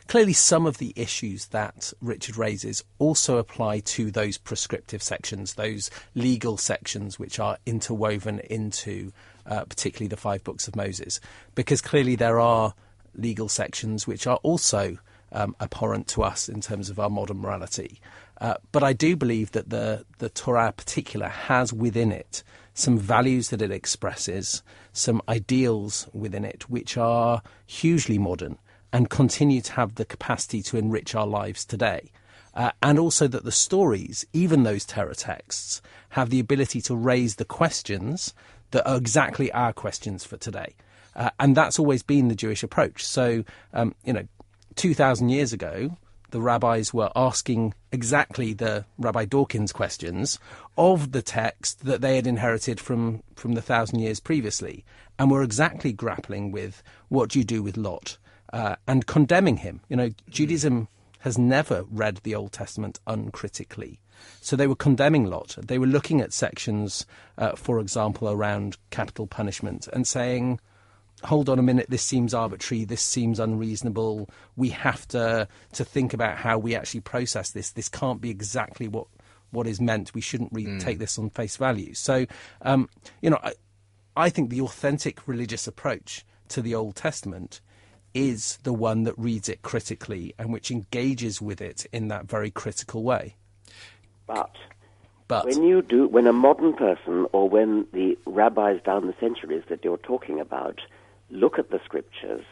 Clearly, some of the issues that Richard raises also apply to those prescriptive sections, those legal sections which are interwoven into particularly the 5 books of Moses, because clearly there are legal sections which are also abhorrent to us in terms of our modern morality. But I do believe that the Torah in particular has within it some values that it expresses, some ideals within it which are hugely modern and continue to have the capacity to enrich our lives today. And also that the stories, even those terror texts, have the ability to raise the questions that are exactly our questions for today. And that's always been the Jewish approach. So, 2,000 years ago, the rabbis were asking exactly the Rabbi Dawkins questions of the text that they had inherited from the 1,000 years previously, and were exactly grappling with what do you do with Lot, and condemning him. Judaism has never read the Old Testament uncritically. So they were condemning Lot. They were looking at sections, for example, around capital punishment and saying, hold on a minute, this seems arbitrary, this seems unreasonable, we have to think about how we actually process this. This can't be exactly what is meant. We shouldn't take this on face value. So, I think the authentic religious approach to the Old Testament is the one that reads it critically and which engages with it in that very critical way. But when a modern person, or when the rabbis down the centuries that you're talking about, look at the scriptures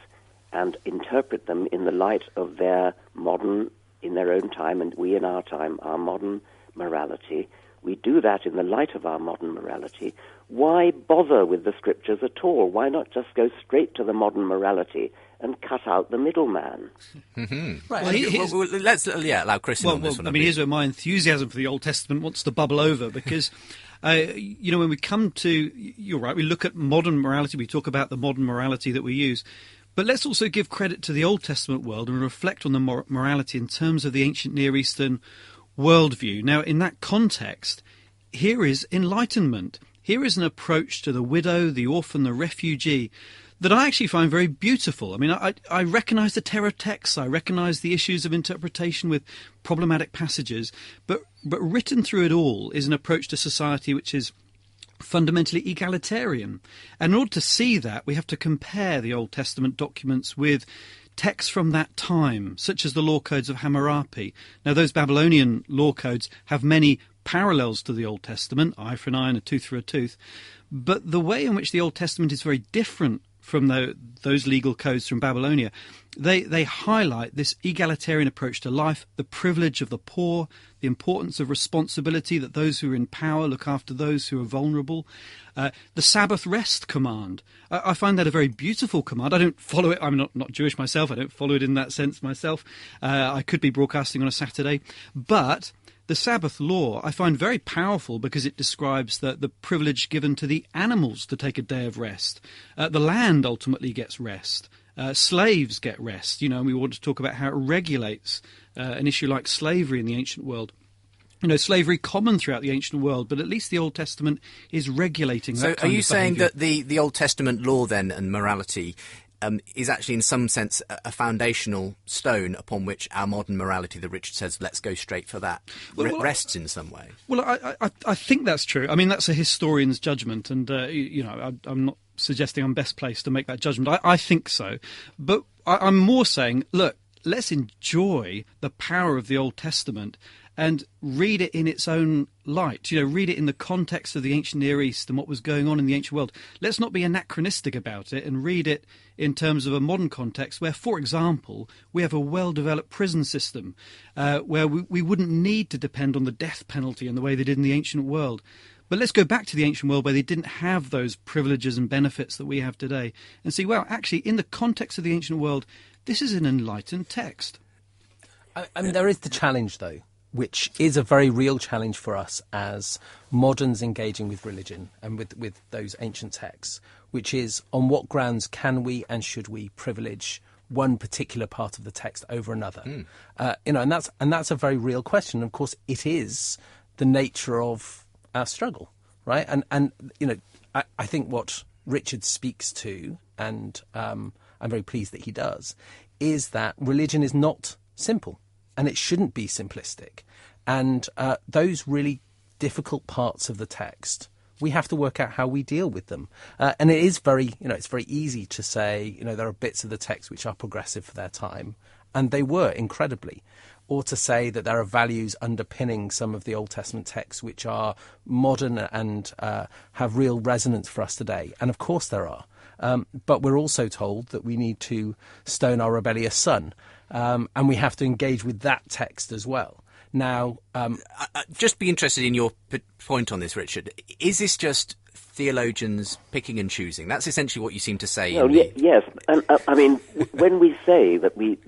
and interpret them in the light of their modern, in their own time, and we in our time, our modern morality, we do that in the light of our modern morality. Why bother with the scriptures at all? Why not just go straight to the modern morality and cut out the middldman? Mm-hmm. Right. Let's allow Chris on this one. Here's where my enthusiasm for the Old Testament wants to bubble over, because when we come to, you're right, we look at modern morality, we talk about the modern morality that we use, but let's also give credit to the Old Testament world and reflect on the morality in terms of the ancient Near Eastern worldview. Now, in that context, here is enlightenment. Here is an approach to the widow, the orphan, the refugee that I actually find very beautiful. I mean, I recognise the terror texts, I recognise the issues of interpretation with problematic passages, but written through it all is an approach to society which is fundamentally egalitarian. And in order to see that, we have to compare the Old Testament documents with texts from that time, such as the law codes of Hammurabi. Now, those Babylonian law codes have many parallels to the Old Testament, eye for an eye and a tooth for a tooth, but the way in which the Old Testament is very different from those legal codes from Babylonia, they highlight this egalitarian approach to life, the privilege of the poor, the importance of responsibility, that those who are in power look after those who are vulnerable, the Sabbath rest command. I find that a very beautiful command. I don't follow it. I'm not Jewish myself. I don't follow it in that sense myself. I could be broadcasting on a Saturday, but the Sabbath law I find very powerful because it describes the privilege given to the animals to take a day of rest. The land ultimately gets rest. Slaves get rest, and we want to talk about how it regulates an issue like slavery in the ancient world. Slavery common throughout the ancient world, but at least the Old Testament is regulating that kind of behaviour. So are you saying that the Old Testament law then and morality is actually in some sense a foundational stone upon which our modern morality, that Richard says, let's go straight for that, rests in some way? Well, I think that's true. I mean, that's a historian's judgment, and, I'm not suggesting I'm best placed to make that judgment. I think so. But I'm more saying, look, let's enjoy the power of the Old Testament and read it in its own light, read it in the context of the ancient Near East and what was going on in the ancient world. Let's not be anachronistic about it and read it in terms of a modern context where, for example, we have a well-developed prison system where we wouldn't need to depend on the death penalty in the way they did in the ancient world. But let's go back to the ancient world where they didn't have those privileges and benefits that we have today and see, well, actually, in the context of the ancient world, this is an enlightened text. I mean, there is the challenge, though, which is a very real challenge for us as moderns engaging with religion and with those ancient texts, which is on what grounds can we and should we privilege one particular part of the text over another? And that's a very real question. Of course, it is the nature of our struggle, right? And I think what Richard speaks to, and I'm very pleased that he does, is that religion is not simple. And it shouldn't be simplistic. And those really difficult parts of the text, we have to work out how we deal with them. And it is it's very easy to say, there are bits of the text which are progressive for their time, and they were incredibly. Or to say that there are values underpinning some of the Old Testament texts which are modern and have real resonance for us today. And of course there are. But we're also told that we need to stone our rebellious son. And we have to engage with that text as well. Now, I'd just be interested in your point on this, Richard. Is this just theologians picking and choosing? That's essentially what you seem to say. Yes, and I mean, when we say that we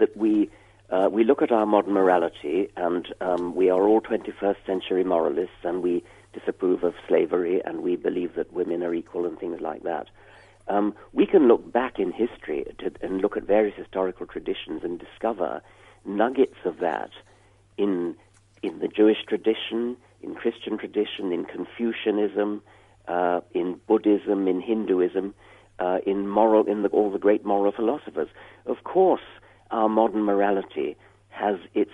look at our modern morality and we are all 21st century moralists and we disapprove of slavery and we believe that women are equal and things like that. We can look back in history and look at various historical traditions and discover nuggets of that in the Jewish tradition, in Christian tradition, in Confucianism, in Buddhism, in Hinduism, in all the great moral philosophers. Of course, our modern morality has its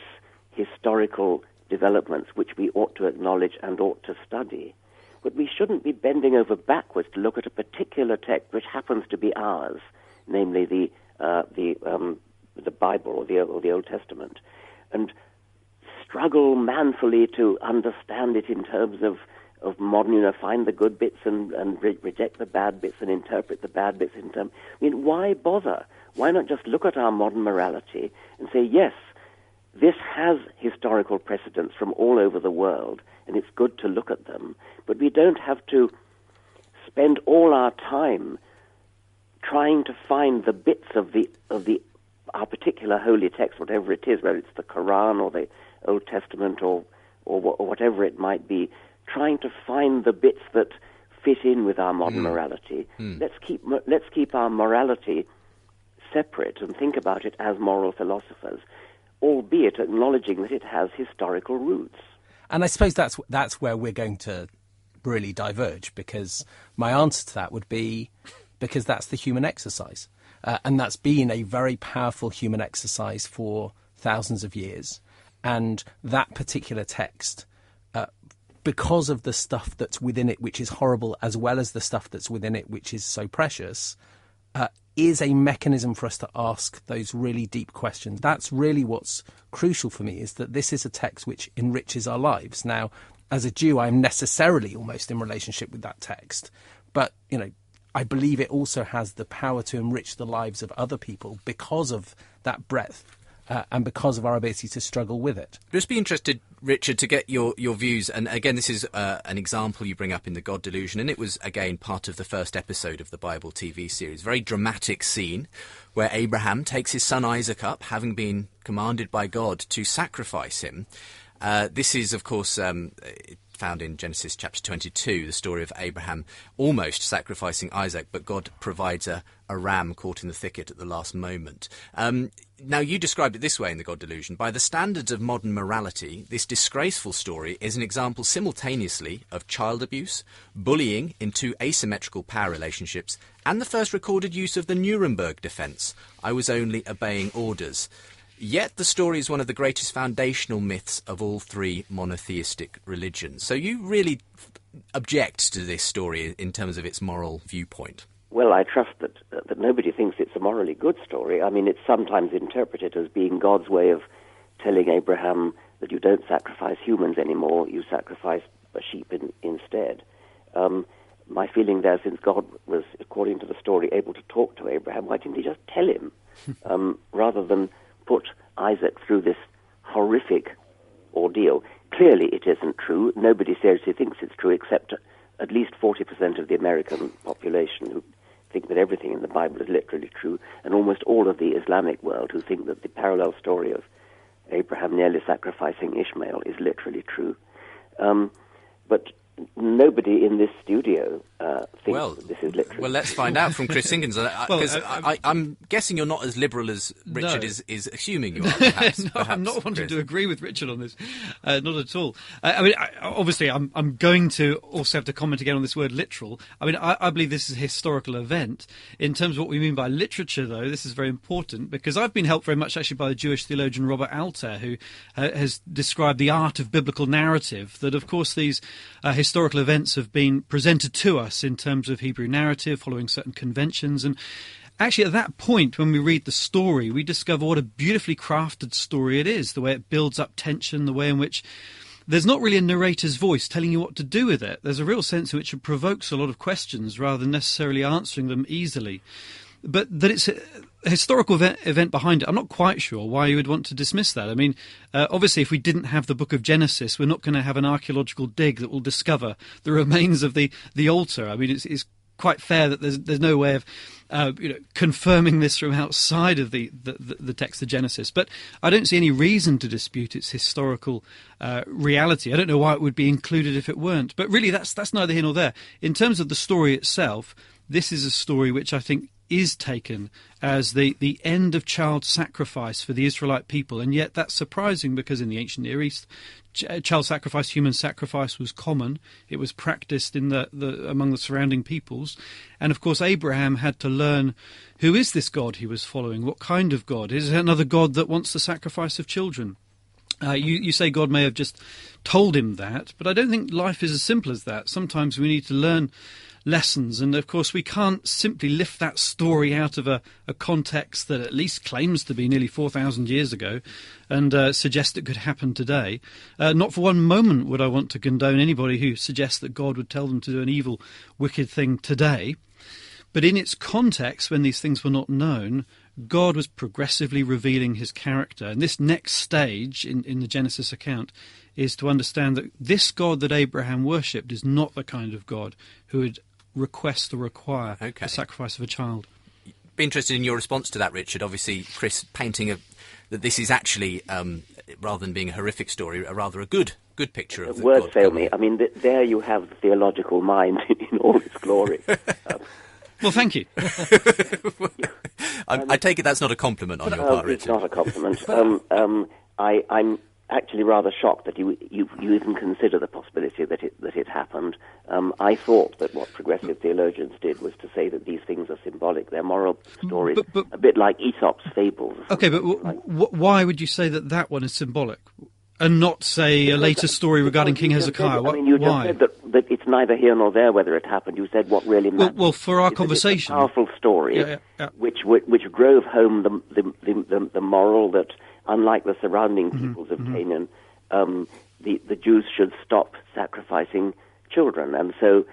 historical developments which we ought to acknowledge and ought to study. But we shouldn't be bending over backwards to look at a particular text which happens to be ours, namely the Bible or the Old Testament, and struggle manfully to understand it in terms of modern, find the good bits and reject the bad bits and interpret the bad bits in terms. I mean, why bother? Why not just look at our modern morality and say, yes, this has historical precedents from all over the world, and it's good to look at them, but we don't have to spend all our time trying to find the bits of our particular holy text, whatever it is, whether it's the Quran or the Old Testament or whatever it might be, trying to find the bits that fit in with our modern morality. Let's keep our morality separate and think about it as moral philosophers, albeit acknowledging that it has historical roots. And I suppose that's where we're going to really diverge, because my answer to that would be because that's the human exercise. And that's been a very powerful human exercise for thousands of years. And that particular text, because of the stuff that's within it, which is horrible, as well as the stuff that's within it, which is so precious, is a mechanism for us to ask those really deep questions. That's really what's crucial for me, is that this is a text which enriches our lives. Now, as a Jew, I'm necessarily almost in relationship with that text. But, I believe it also has the power to enrich the lives of other people because of that breadth. And because of our ability to struggle with it. Just be interested, Richard, to get your views. And again, this is an example you bring up in The God Delusion, and it was, again, part of the first episode of the Bible TV series. Very dramatic scene where Abraham takes his son Isaac up, having been commanded by God to sacrifice him. This is, of course, found in Genesis chapter 22, the story of Abraham almost sacrificing Isaac, but God provides a ram caught in the thicket at the last moment. Now, you described it this way in The God Delusion. By the standards of modern morality, this disgraceful story is an example simultaneously of child abuse, bullying in two asymmetrical power relationships, and the first recorded use of the Nuremberg defence. I was only obeying orders. Yet the story is one of the greatest foundational myths of all three monotheistic religions. So you really object to this story in terms of its moral viewpoint? Well, I trust that nobody thinks it's a morally good story. I mean, it's sometimes interpreted as being God's way of telling Abraham that you don't sacrifice humans anymore, you sacrifice a sheep instead. My feeling there, since God was, according to the story, able to talk to Abraham, why didn't he just tell him, rather than put Isaac through this horrific ordeal? Clearly it isn't true. Nobody seriously thinks it's true, except at least 40% of the American population who think that everything in the Bible is literally true, and almost all of the Islamic world who think that the parallel story of Abraham nearly sacrificing Ishmael is literally true. But nobody in this studio thinks that this is literally Well, let's find out from Chris Sinkins, because I'm guessing you're not as liberal as Richard is assuming you are, perhaps. No, I'm not wanting to agree with Richard on this. Not at all. Obviously, I'm going to also have to comment again on this word literal. I mean, I believe this is a historical event. In terms of what we mean by literature, though, this is very important, because I've been helped very much actually by the Jewish theologian Robert Alter, who has described the art of biblical narrative, that, of course, these historical events have been presented to us in terms of Hebrew narrative, following certain conventions. And actually, at that point, when we read the story, we discover what a beautifully crafted story it is, the way it builds up tension, the way in which there's not really a narrator's voice telling you what to do with it. There's a real sense in which it provokes a lot of questions rather than necessarily answering them easily. But that it's a historical event behind it, I'm not quite sure why you would want to dismiss that. I mean, obviously, if we didn't have the book of Genesis, we're not going to have an archaeological dig that will discover the remains of the altar. I mean, it's quite fair that there's no way of confirming this from outside of the text of Genesis. But I don't see any reason to dispute its historical reality. I don't know why it would be included if it weren't. But really, that's neither here nor there. In terms of the story itself, this is a story which I think is taken as the end of child sacrifice for the Israelite people. And yet that's surprising, because in the ancient Near East, child sacrifice, human sacrifice was common. It was practiced in among the surrounding peoples. And of course, Abraham had to learn, who is this God he was following? What kind of God? Is it another God that wants the sacrifice of children? You say God may have just told him that, but I don't think life is as simple as that. Sometimes we need to learn lessons, and of course we can't simply lift that story out of a context that at least claims to be nearly 4,000 years ago and suggest it could happen today. Not for one moment would I want to condone anybody who suggests that God would tell them to do an evil, wicked thing today. But in its context, when these things were not known, God was progressively revealing his character. And this next stage in the Genesis account is to understand that this God that Abraham worshipped is not the kind of God who would request or require the sacrifice of a child. Be interested in your response to that, Richard. Obviously, Chris painting that this is actually, rather than being a horrific story, rather a good picture of the words God. Fail me. I mean, there you have the theological mind in all its glory. Well, thank you. I take it that's not a compliment on your part, Richard. It's not a compliment. I'm actually rather shocked that you even consider the possibility that it happened. I thought that what progressive theologians did was to say that these things are symbolic. They're moral stories, but a bit like Aesop's fables. Okay, but why would you say that one is symbolic and not, say, a later story regarding King Hezekiah? You just said that it's neither here nor there whether it happened. You said what really matters. Well, for our conversation, it's a powerful story which drove home the moral that, unlike the surrounding peoples of Canaan, the Jews should stop sacrificing children, and so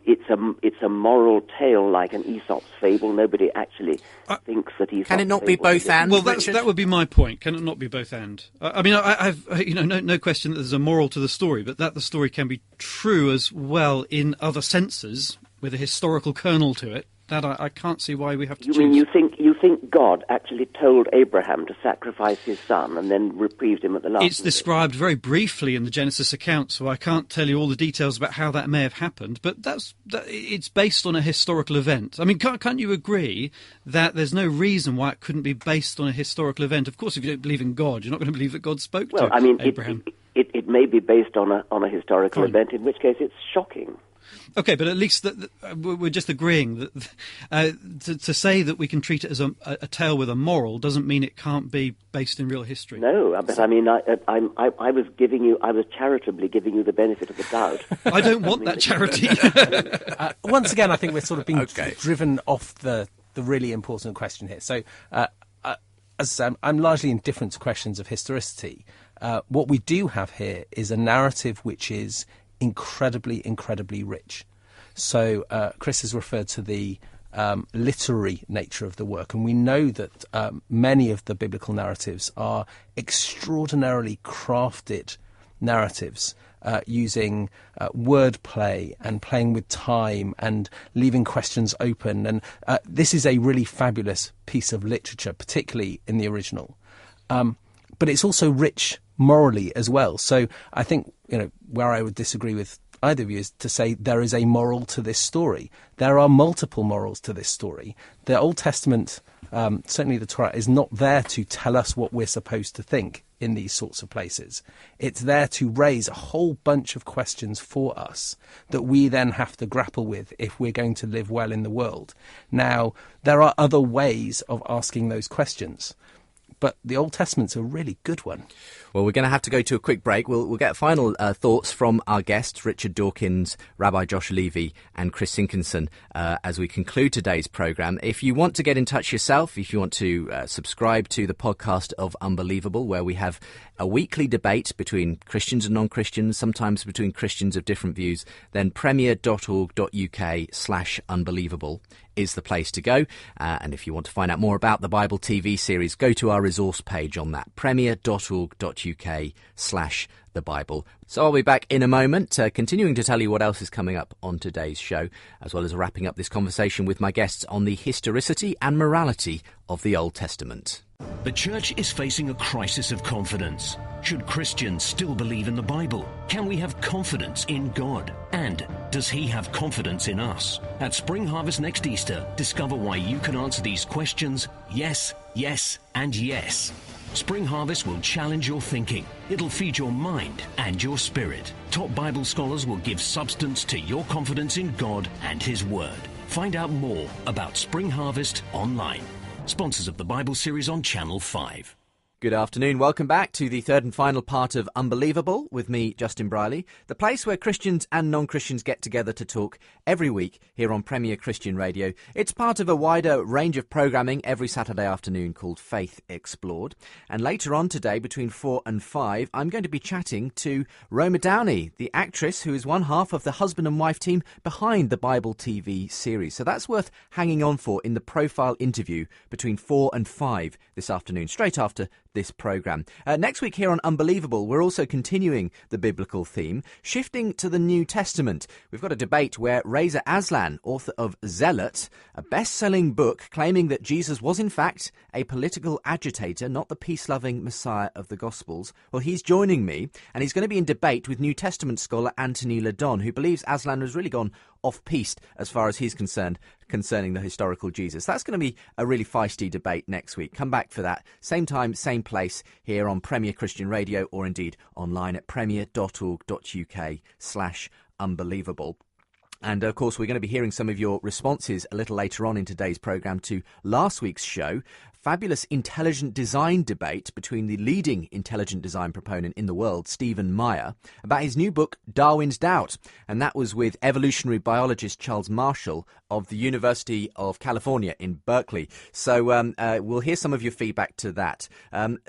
it's a moral tale like an Aesop's fable. Nobody actually thinks that Aesop's can it not be both and? Well, that would be my point. Can it not be both and? I mean, I've no question that there's a moral to the story, but that the story can be true as well in other senses with a historical kernel to it. that I can't see why we have to choose. You mean you think God actually told Abraham to sacrifice his son and then reprieved him at the last? It's described very briefly in the Genesis account, so I can't tell you all the details about how that may have happened, but it's based on a historical event. I mean, can't you agree that there's no reason why it couldn't be based on a historical event? Of course, if you don't believe in God, you're not going to believe that God spoke to Abraham. It may be based on a historical event, in which case it's shocking. Okay, but at least we're just agreeing that to say that we can treat it as a tale with a moral doesn't mean it can't be based in real history. No, but I mean, I was charitably giving you the benefit of the doubt. I don't want that charity. Once again, I think we're sort of being driven off the really important question here. So, as I say, I'm largely indifferent to questions of historicity. What we do have here is a narrative which is incredibly rich. So Chris has referred to the literary nature of the work, and we know that many of the biblical narratives are extraordinarily crafted narratives, using wordplay and playing with time and leaving questions open. And this is a really fabulous piece of literature, particularly in the original. But it's also rich morally as well. So I think, where I would disagree with either of you is to say there is a moral to this story. There are multiple morals to this story. The Old Testament, certainly the Torah, is not there to tell us what we're supposed to think in these sorts of places. It's there to raise a whole bunch of questions for us that we then have to grapple with if we're going to live well in the world. Now, there are other ways of asking those questions, but the Old Testament's a really good one. Well, we're going to have to go to a quick break. We'll get final thoughts from our guests, Richard Dawkins, Rabbi Josh Levy and Chris Sinkinson, as we conclude today's programme. If you want to get in touch yourself, if you want to subscribe to the podcast of Unbelievable, where we have a weekly debate between Christians and non-Christians, sometimes between Christians of different views, then premier.org.uk/unbelievable is the place to go. And if you want to find out more about the Bible TV series, go to our resource page on that, premier.org.uk/the Bible. So I'll be back in a moment, continuing to tell you what else is coming up on today's show, as well as wrapping up this conversation with my guests on the historicity and morality of the Old Testament. The church is facing a crisis of confidence. Should Christians still believe in the Bible? Can we have confidence in God? And does he have confidence in us? At Spring Harvest next Easter, discover why you can answer these questions yes, yes, and yes. Spring Harvest will challenge your thinking. It'll feed your mind and your spirit. Top Bible scholars will give substance to your confidence in God and his Word. Find out more about Spring Harvest online. Sponsors of the Bible series on Channel 5. Good afternoon. Welcome back to the third and final part of Unbelievable with me, Justin Briley, the place where Christians and non-Christians get together to talk every week here on Premier Christian Radio. It's part of a wider range of programming every Saturday afternoon called Faith Explored. And later on today, between 4 and 5, I'm going to be chatting to Roma Downey, the actress who is one half of the husband and wife team behind the Bible TV series. So that's worth hanging on for in the profile interview between 4 and 5 this afternoon, straight after this programme. Next week here on Unbelievable, we're also continuing the biblical theme, shifting to the New Testament. We've got a debate where Reza Aslan, author of Zealot, a best-selling book claiming that Jesus was in fact a political agitator, not the peace-loving Messiah of the Gospels. Well, he's joining me, and he's going to be in debate with New Testament scholar Anthony Ledon, who believes Aslan has really gone off-piste as far as he's concerned concerning the historical Jesus. That's going to be a really feisty debate next week. Come back for that. Same time, same place here on Premier Christian Radio, or indeed online at premier.org.uk/unbelievable. And of course, we're going to be hearing some of your responses a little later on in today's programme to last week's show. Fabulous intelligent design debate between the leading intelligent design proponent in the world, Stephen Meyer, about his new book, Darwin's Doubt. And that was with evolutionary biologist Charles Marshall of the University of California in Berkeley. So we'll hear some of your feedback to that.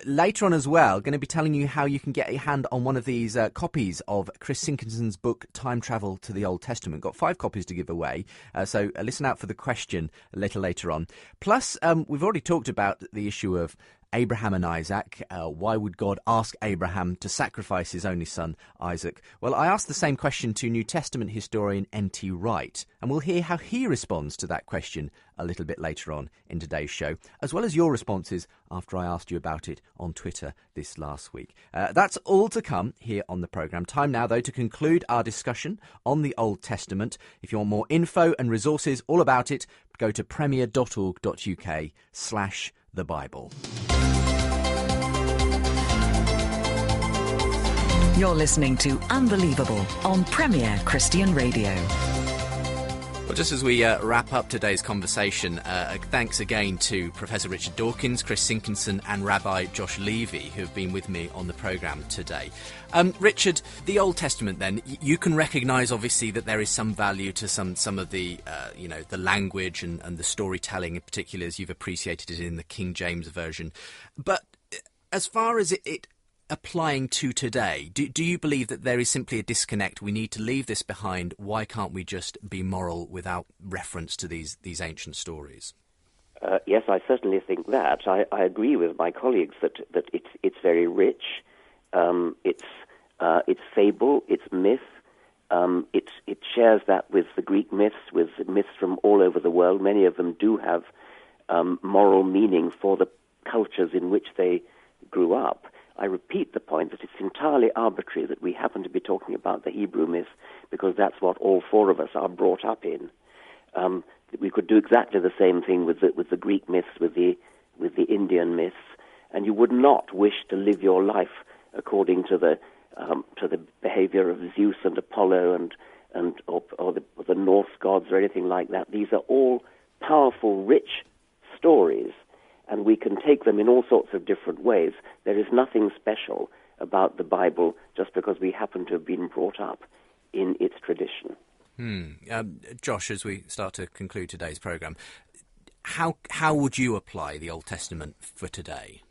Later on as well, going to be telling you how you can get a hand on one of these copies of Chris Sinkinson's book, Time Travel to the Old Testament. Got 5 copies to give away. So listen out for the question a little later on. Plus, we've already talked about the issue of Abraham and Isaac. Why would God ask Abraham to sacrifice his only son, Isaac? Well, I asked the same question to New Testament historian N.T. Wright, and we'll hear how he responds to that question a little bit later on in today's show, as well as your responses after I asked you about it on Twitter this last week. That's all to come here on the programme. Time now, though, to conclude our discussion on the Old Testament. If you want more info and resources all about it, go to premier.org.uk/the-Bible. You're listening to Unbelievable on Premier Christian Radio. Well, just as we wrap up today's conversation, thanks again to Professor Richard Dawkins, Chris Sinkinson and Rabbi Josh Levy, who have been with me on the programme today. Richard, the Old Testament then, you can recognise obviously that there is some value to some of the, the language and the storytelling, in particular as you've appreciated it in the King James Version. But as far as it applying to today, do you believe that there is simply a disconnect? We need to leave this behind. Why can't we just be moral without reference to these ancient stories? Yes, I certainly think that. I agree with my colleagues that it's very rich. It's fable, it's myth. It shares that with the Greek myths, with myths from all over the world. Many of them do have moral meaning for the cultures in which they grew up. I repeat the point that it's entirely arbitrary that we happen to be talking about the Hebrew myth because that's what all four of us are brought up in. We could do exactly the same thing with the Greek myths, with the Indian myths, and you would not wish to live your life according to the behavior of Zeus and Apollo or the Norse gods or anything like that. These are all powerful, rich stories, and we can take them in all sorts of different ways. There is nothing special about the Bible just because we happen to have been brought up in its tradition. Josh, as we start to conclude today's programme, how would you apply the Old Testament for today?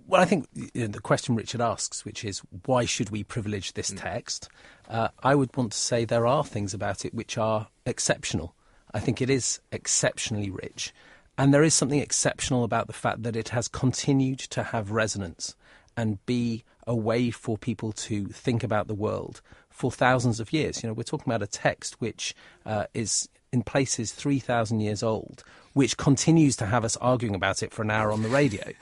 Well, I think the question Richard asks, which is why should we privilege this text, I would want to say there are things about it which are exceptional. I think it is exceptionally rich. And there is something exceptional about the fact that it has continued to have resonance and be a way for people to think about the world for thousands of years. You know, we're talking about a text which is in places 3,000 years old, which continues to have us arguing about it for an hour on the radio.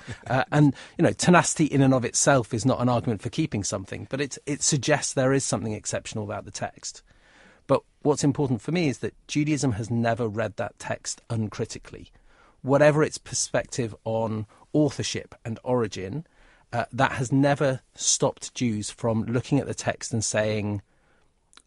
And, tenacity in and of itself is not an argument for keeping something, but it suggests there is something exceptional about the text. But what's important for me is that Judaism has never read that text uncritically. Whatever its perspective on authorship and origin, that has never stopped Jews from looking at the text and saying,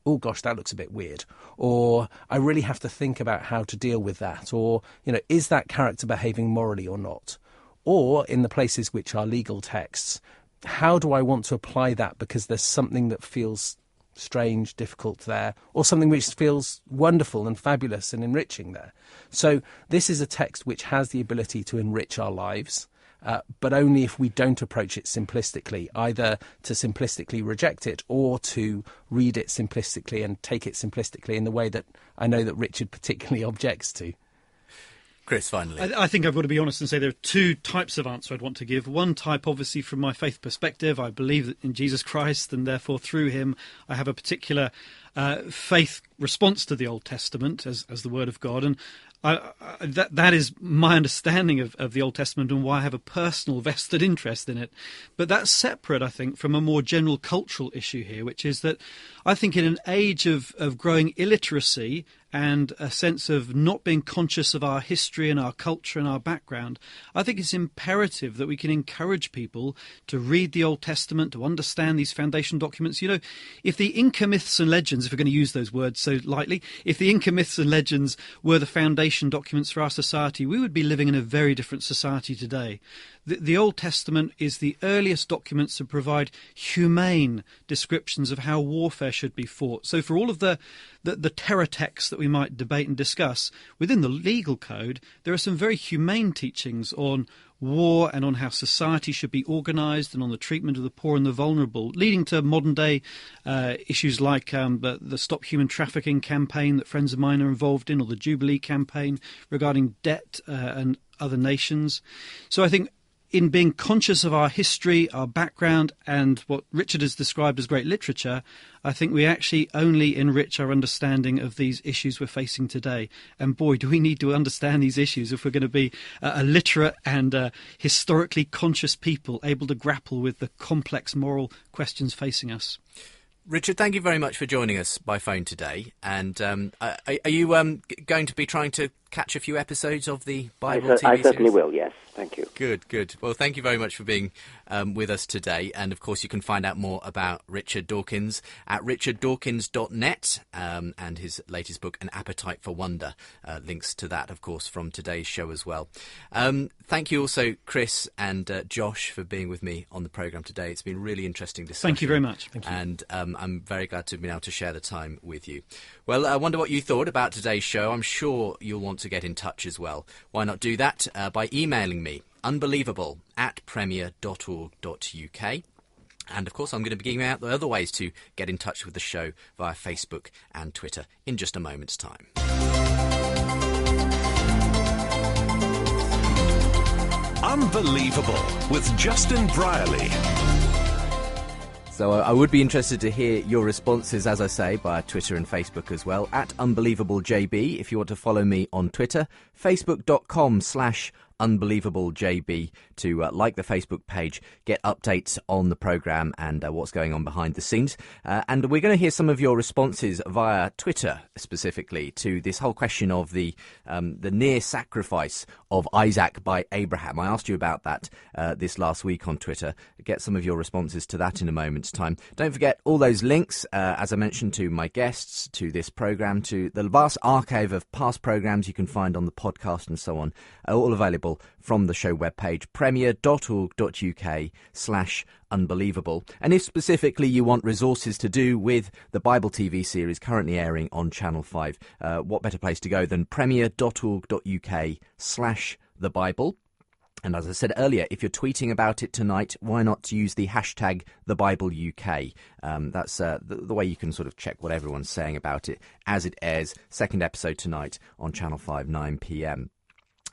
oh gosh, that looks a bit weird, or I really have to think about how to deal with that, or, is that character behaving morally or not? Or in the places which are legal texts, how do I want to apply that because there's something that feels strange, difficult there, or something which feels wonderful and fabulous and enriching there. So this is a text which has the ability to enrich our lives, but only if we don't approach it simplistically, either to simplistically reject it or to read it simplistically and take it simplistically in the way that I know that Richard particularly objects to. Chris, finally. I think I've got to be honest and say there are two types of answer I'd want to give. One type, obviously, from my faith perspective, I believe in Jesus Christ, and therefore through him I have a particular faith response to the Old Testament as the Word of God. And that is my understanding of the Old Testament and why I have a personal vested interest in it. But that's separate, I think, from a more general cultural issue here, which is that I think in an age of growing illiteracy and a sense of not being conscious of our history and our culture and our background, I think it's imperative that we can encourage people to read the Old Testament, to understand these foundation documents. If the Inca myths and legends, if we're going to use those words so lightly, if the Inca myths and legends were the foundation documents for our society, we would be living in a very different society today. The Old Testament is the earliest documents to provide humane descriptions of how warfare should be fought. So for all of the terror texts that we might debate and discuss, within the legal code, there are some very humane teachings on war and on how society should be organised and on the treatment of the poor and the vulnerable, leading to modern-day issues like the Stop Human Trafficking campaign that friends of mine are involved in, or the Jubilee campaign regarding debt and other nations. So I think in being conscious of our history, our background, and what Richard has described as great literature, I think we actually only enrich our understanding of these issues we're facing today. And boy, do we need to understand these issues if we're going to be a literate and historically conscious people able to grapple with the complex moral questions facing us. Richard, thank you very much for joining us by phone today. And are you going to be trying to catch a few episodes of the Bible TV series? I certainly will, yes. Thank you. Good. Well, thank you very much for being with us today. And, of course, you can find out more about Richard Dawkins at richarddawkins.net and his latest book, An Appetite for Wonder. Links to that, of course, from today's show as well. Thank you also, Chris and Josh, for being with me on the programme today. It's been a really interesting discussion. Thank you very much. Thank you. And I'm very glad to have been able to share the time with you. Well, I wonder what you thought about today's show. I'm sure you'll want to get in touch as well. Why not do that by emailing me, unbelievable@premier.org.uk. And, of course, I'm going to be giving out the other ways to get in touch with the show via Facebook and Twitter in just a moment's time. Unbelievable with Justin Brierley. So I would be interested to hear your responses, as I say, via Twitter and Facebook as well, at UnbelievableJB if you want to follow me on Twitter, facebook.com/UnbelievableJB to like the Facebook page, get updates on the programme and what's going on behind the scenes. And we're going to hear some of your responses via Twitter, specifically, to this whole question of the near sacrifice of Isaac by Abraham. I asked you about that this last week on Twitter. Get some of your responses to that in a moment's time. Don't forget all those links, as I mentioned, to my guests, to this programme, to the vast archive of past programmes you can find on the podcast and so on, are all available from the show webpage, premier.org.uk/unbelievable. And if specifically you want resources to do with the Bible TV series currently airing on Channel 5, what better place to go than premier.org.uk/the Bible. And as I said earlier, if you're tweeting about it tonight, why not use the hashtag TheBibleUK? That's the way you can sort of check what everyone's saying about it as it airs. Second episode tonight on Channel 5, 9 p.m.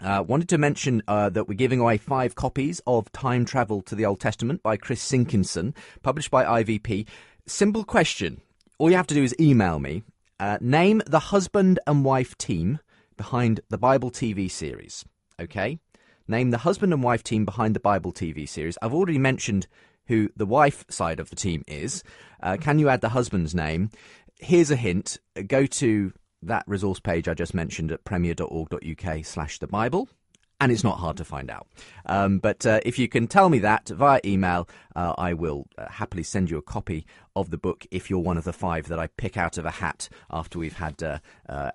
Wanted to mention that we're giving away 5 copies of Time Travel to the Old Testament by Chris Sinkinson, published by IVP. Simple question. All you have to do is email me. Name the husband and wife team behind the Bible TV series. Okay? Name the husband and wife team behind the Bible TV series. I've already mentioned who the wife side of the team is. Can you add the husband's name? Here's a hint. Go to that resource page I just mentioned at premier.org.uk/the Bible, and it's not hard to find out. But if you can tell me that via email, I will happily send you a copy of the book if you're one of the 5 that I pick out of a hat after we've had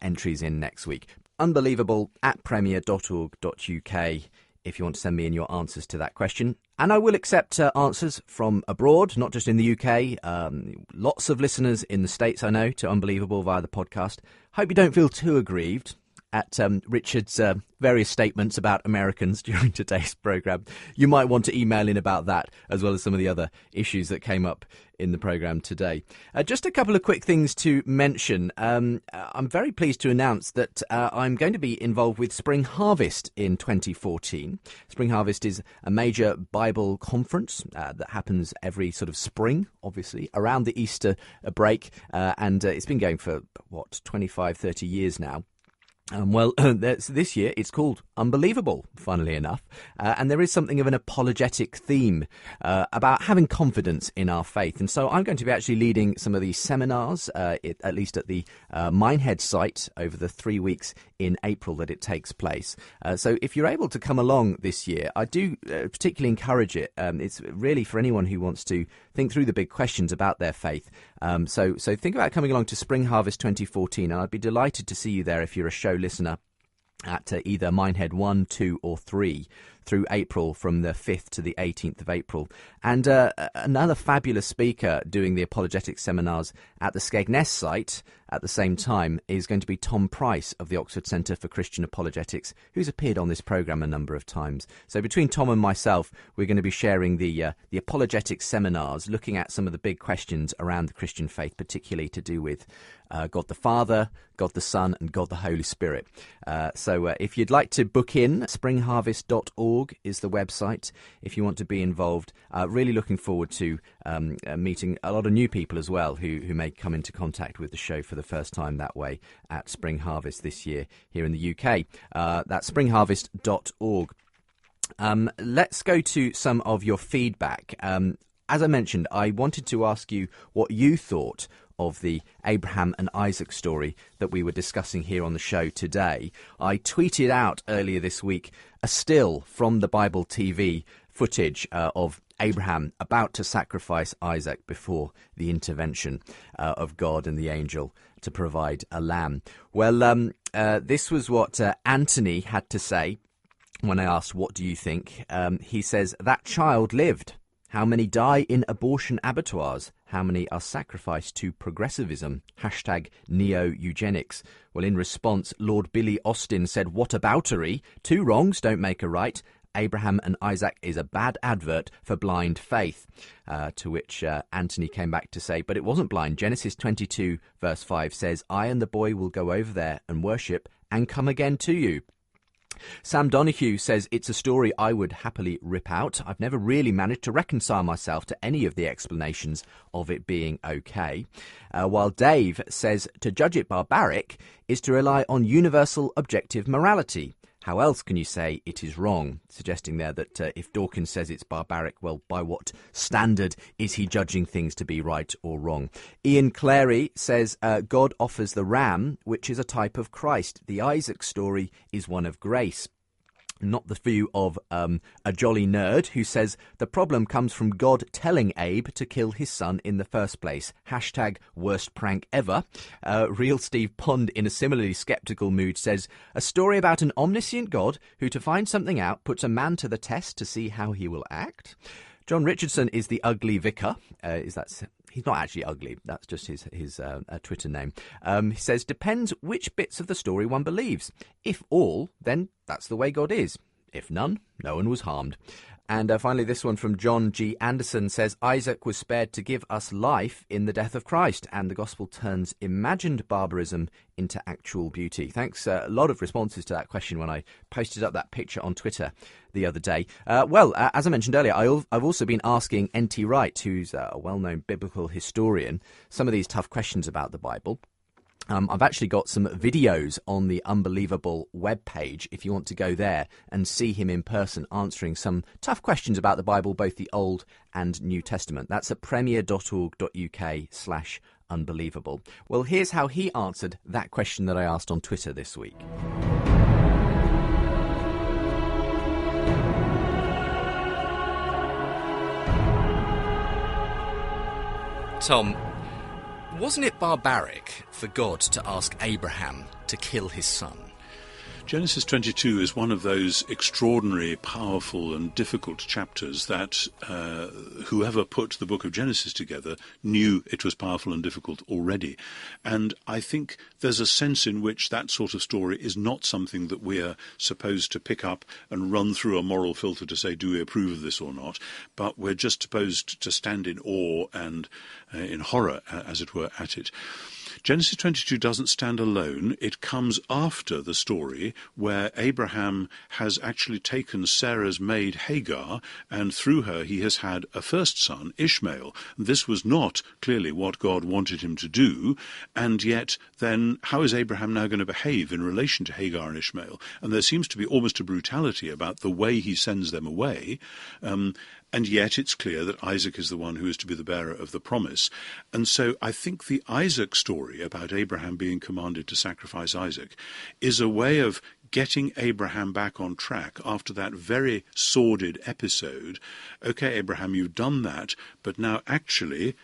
entries in next week. Unbelievable@premier.org.uk if you want to send me in your answers to that question. And I will accept answers from abroad, not just in the UK. Lots of listeners in the States, I know, to Unbelievable via the podcast. Hope you don't feel too aggrieved at Richard's various statements about Americans during today's programme. You might want to email in about that, as well as some of the other issues that came up in the programme today. Just a couple of quick things to mention. I'm very pleased to announce that I'm going to be involved with Spring Harvest in 2014. Spring Harvest is a major Bible conference that happens every sort of spring, obviously, around the Easter break. And it's been going for, 25, 30 years now. Well, this year it's called Unbelievable, funnily enough, and there is something of an apologetic theme about having confidence in our faith. And so I'm going to be actually leading some of these seminars, at least at the Minehead site, over the 3 weeks in April that it takes place. So if you're able to come along this year, I do particularly encourage it. It's really for anyone who wants to think through the big questions about their faith. So think about coming along to Spring Harvest 2014, and I'd be delighted to see you there if you're a show listener at either Minehead 1, 2 or 3 through April, from the 5th to the 18th of April. And another fabulous speaker doing the apologetic seminars at the Skegness site at the same time is going to be Tom Price of the Oxford Centre for Christian Apologetics, who's appeared on this programme a number of times. So between Tom and myself, we're going to be sharing the apologetic seminars, looking at some of the big questions around the Christian faith, particularly to do with God the Father, God the Son and God the Holy Spirit. So if you'd like to book in, springharvest.org premiepristionaid.org is the website if you want to be involved. Really looking forward to meeting a lot of new people as well who may come into contact with the show for the first time that way at Spring Harvest this year here in the UK. That's springharvest.org. Let's go to some of your feedback. As I mentioned, I wanted to ask you what you thought of the Abraham and Isaac story that we were discussing here on the show today. I tweeted out earlier this week a still from the Bible TV footage of Abraham about to sacrifice Isaac before the intervention of God and the angel to provide a lamb. Well, this was what Anthony had to say when I asked, what do you think? He says, that child lived. How many die in abortion abattoirs? How many are sacrificed to progressivism? Hashtag neo-eugenics. Well, in response, Lord Billy Austin said, whataboutery? 2 wrongs don't make a right. Abraham and Isaac is a bad advert for blind faith. To which Anthony came back to say, but it wasn't blind. Genesis 22 verse 5 says, I and the boy will go over there and worship and come again to you. Sam Donoghue says, it's a story I would happily rip out. I've never really managed to reconcile myself to any of the explanations of it being okay. While Dave says, to judge it barbaric is to rely on universal objective morality. How else can you say it is wrong? Suggesting there that if Dawkins says it's barbaric, well, by what standard is he judging things to be right or wrong? Ian Clary says, God offers the ram, which is a type of Christ. The Isaac story is one of grace. Not the view of a jolly nerd who says the problem comes from God telling Abe to kill his son in the first place. Hashtag worst prank ever. Real Steve Pond, in a similarly sceptical mood, says a story about an omniscient God who, to find something out, puts a man to the test to see how he will act. John Richardson is the ugly vicar. He's not actually ugly. That's just his Twitter name. He says, depends which bits of the story one believes. If all, then that's the way God is. If none, no one was harmed. And finally, this one from John G. Anderson says, Isaac was spared to give us life in the death of Christ, and the gospel turns imagined barbarism into actual beauty. Thanks. A lot of responses to that question when I posted up that picture on Twitter the other day. As I mentioned earlier, I've also been asking N.T. Wright, who's a well-known biblical historian, some of these tough questions about the Bible. I've actually got some videos on the Unbelievable webpage if you want to go there and see him in person answering some tough questions about the Bible, both the Old and New Testament. That's at premier.org.uk/unbelievable. Well, here's how he answered that question that I asked on Twitter this week. Tom, wasn't it barbaric for God to ask Abraham to kill his son? Genesis 22 is one of those extraordinary, powerful and difficult chapters that whoever put the book of Genesis together knew it was powerful and difficult already. And I think there's a sense in which that sort of story is not something that we are supposed to pick up and run through a moral filter to say, do we approve of this or not? But we're just supposed to stand in awe and in horror, as it were, at it. Genesis 22 doesn't stand alone. It comes after the story where Abraham has actually taken Sarah's maid Hagar, and through her he has had a first son, Ishmael. This was not clearly what God wanted him to do, and yet then how is Abraham now going to behave in relation to Hagar and Ishmael? And there seems to be almost a brutality about the way he sends them away. And yet it's clear that Isaac is the one who is to be the bearer of the promise. And so I think the Isaac story about Abraham being commanded to sacrifice Isaac is a way of getting Abraham back on track after that very sordid episode. Okay, Abraham, you've done that, but now actually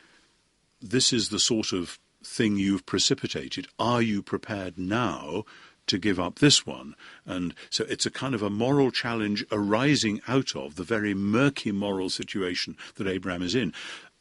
this is the sort of thing you've precipitated. Are you prepared now to give up this one? And so it's a kind of a moral challenge arising out of the very murky moral situation that Abraham is in.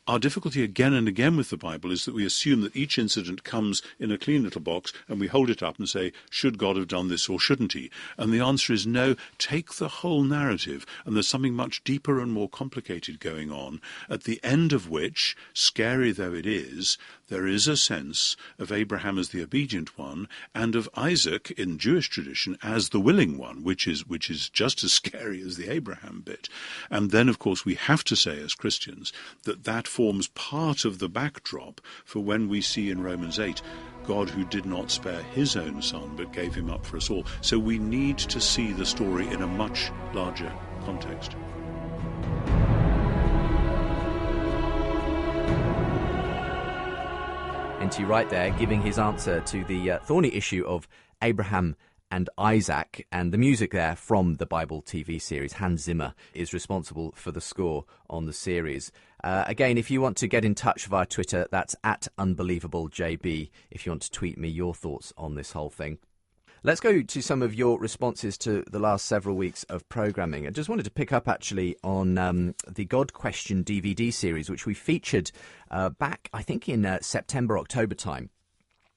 Our difficulty again and again with the Bible is that we assume that each incident comes in a clean little box and we hold it up and say, should God have done this or shouldn't he? And the answer is no. Take the whole narrative, and there's something much deeper and more complicated going on, at the end of which, scary though it is, there is a sense of Abraham as the obedient one and of Isaac in Jewish tradition as the willing one, which is just as scary as the Abraham bit. And then, of course, we have to say as Christians that forms part of the backdrop for when we see in Romans 8 God who did not spare his own son but gave him up for us all. So we need to see the story in a much larger context. N.T. Wright there giving his answer to the thorny issue of Abraham and Isaac, and the music there from the Bible TV series. Hans Zimmer is responsible for the score on the series. Again, if you want to get in touch via Twitter, that's @UnbelievableJB, if you want to tweet me your thoughts on this whole thing. Let's go to some of your responses to the last several weeks of programming. I just wanted to pick up actually on the God Question DVD series, which we featured back, I think, in September, October time.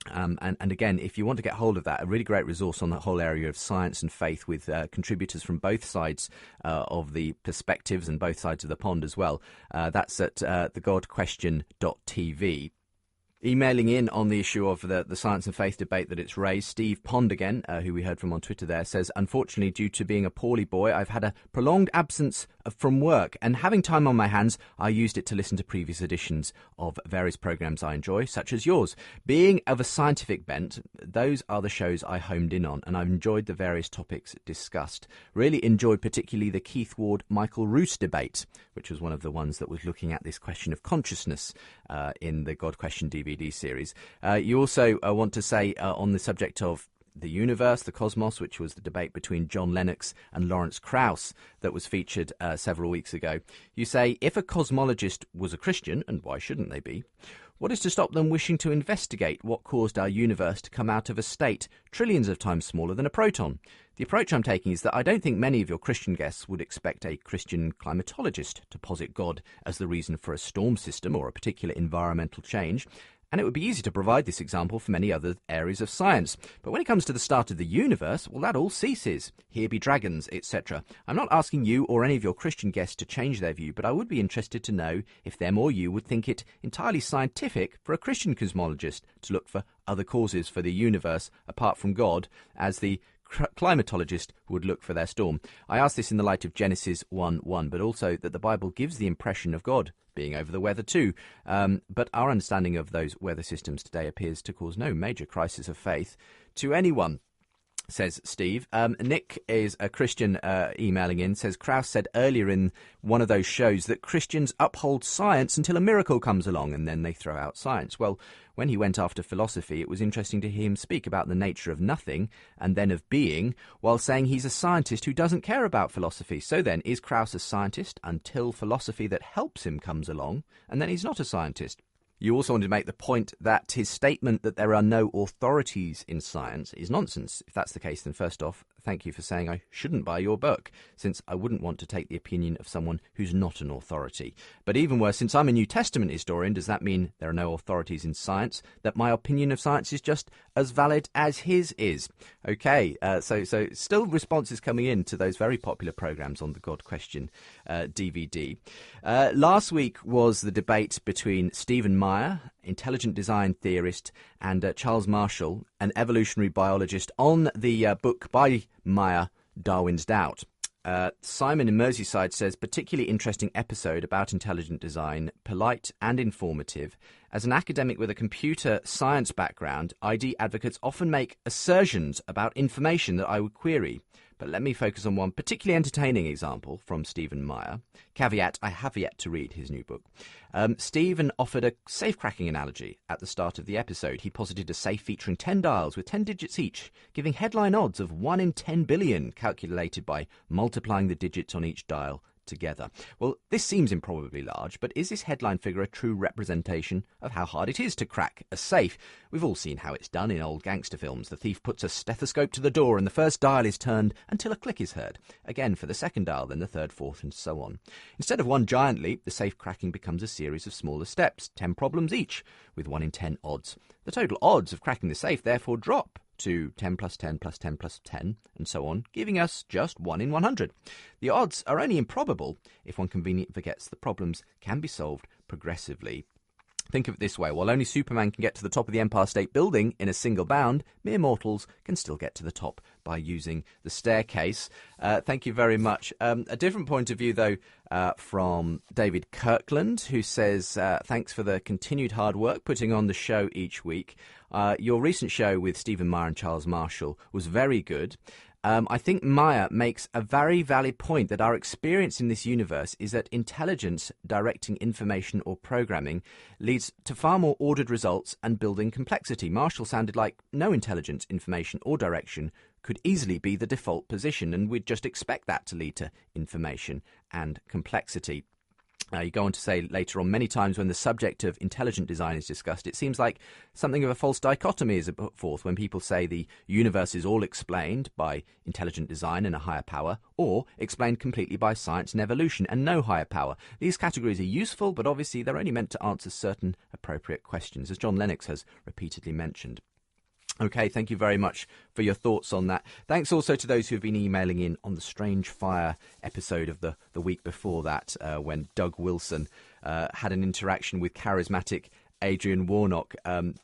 And again, if you want to get hold of that, a really great resource on the whole area of science and faith with contributors from both sides of the perspectives and both sides of the pond as well. That's at thegodquestion.tv. Emailing in on the issue of the science and faith debate that it's raised, Steve Pond again, who we heard from on Twitter there, says, unfortunately, due to being a poorly boy, I've had a prolonged absence from work, and having time on my hands, I used it to listen to previous editions of various programmes I enjoy, such as yours. Being of a scientific bent, those are the shows I homed in on, and I've enjoyed the various topics discussed. Really enjoyed particularly the Keith Ward-Michael Roos debate, which was one of the ones that was looking at this question of consciousness in the God Question DVD series. You also want to say on the subject of the universe, the cosmos, which was the debate between John Lennox and Lawrence Krauss that was featured several weeks ago. You say, if a cosmologist was a Christian, and why shouldn't they be, what is to stop them wishing to investigate what caused our universe to come out of a state trillions of times smaller than a proton? The approach I'm taking is that I don't think many of your Christian guests would expect a Christian climatologist to posit God as the reason for a storm system or a particular environmental change. And it would be easy to provide this example for many other areas of science. But when it comes to the start of the universe, well, that all ceases. Here be dragons, etc. I'm not asking you or any of your Christian guests to change their view, but I would be interested to know if them or you would think it entirely scientific for a Christian cosmologist to look for other causes for the universe apart from God, as the climatologist would look for their storm. I ask this in the light of Genesis 1:1, but also that the Bible gives the impression of God being over the weather too. But our understanding of those weather systems today appears to cause no major crisis of faith to anyone, says Steve. Nick is a Christian emailing in, says Krauss said earlier in one of those shows that Christians uphold science until a miracle comes along and then they throw out science. Well, when he went after philosophy, it was interesting to hear him speak about the nature of nothing and then of being, while saying he's a scientist who doesn't care about philosophy. So then, is Krauss a scientist until philosophy that helps him comes along, and then he's not a scientist? You also wanted to make the point that his statement that there are no authorities in science is nonsense. If that's the case, then first off, thank you for saying I shouldn't buy your book, since I wouldn't want to take the opinion of someone who's not an authority. But even worse, since I'm a New Testament historian, does that mean there are no authorities in science, that my opinion of science is just as valid as his is? Okay, so still responses coming in to those very popular programmes on the God Question DVD. Last week was the debate between Stephen Meyer, intelligent design theorist, and Charles Marshall, an evolutionary biologist, on the book by Meyer, Darwin's Doubt. Simon in Merseyside says, particularly interesting episode about intelligent design, polite and informative. As an academic with a computer science background, ID advocates often make assertions about information that I would query. But let me focus on one particularly entertaining example from Stephen Meyer. Caveat, I have yet to read his new book. Stephen offered a safe-cracking analogy at the start of the episode. He posited a safe featuring 10 dials with 10 digits each, giving headline odds of 1 in 10 billion, calculated by multiplying the digits on each dial together. Well, this seems improbably large, but is this headline figure a true representation of how hard it is to crack a safe? We've all seen how it's done in old gangster films. The thief puts a stethoscope to the door and the first dial is turned until a click is heard. Again for the second dial, then the third, fourth, and so on. Instead of one giant leap, the safe cracking becomes a series of smaller steps, 10 problems each, with 1 in 10 odds. The total odds of cracking the safe therefore drop to 10 plus 10 plus 10 plus 10, and so on, giving us just 1 in 100. The odds are only improbable if one conveniently forgets the problems can be solved progressively. Think of it this way. While only Superman can get to the top of the Empire State Building in a single bound, mere mortals can still get to the top by using the staircase. Thank you very much. A different point of view, though, from David Kirkland, who says, thanks for the continued hard work putting on the show each week. Your recent show with Stephen Meyer and Charles Marshall was very good. I think Meyer makes a very valid point that our experience in this universe is that intelligence directing information or programming leads to far more ordered results and building complexity. Marshall sounded like no intelligence, information or direction could easily be the default position, and we'd just expect that to lead to information and complexity. You go on to say later on, many times when the subject of intelligent design is discussed, it seems like something of a false dichotomy is put forth when people say the universe is all explained by intelligent design and a higher power, or explained completely by science and evolution and no higher power. These categories are useful, but obviously they're only meant to answer certain appropriate questions, as John Lennox has repeatedly mentioned. OK, thank you very much for your thoughts on that. Thanks also to those who have been emailing in on the Strange Fire episode of the week before that, when Doug Wilson had an interaction with charismatic Adrian Warnock, and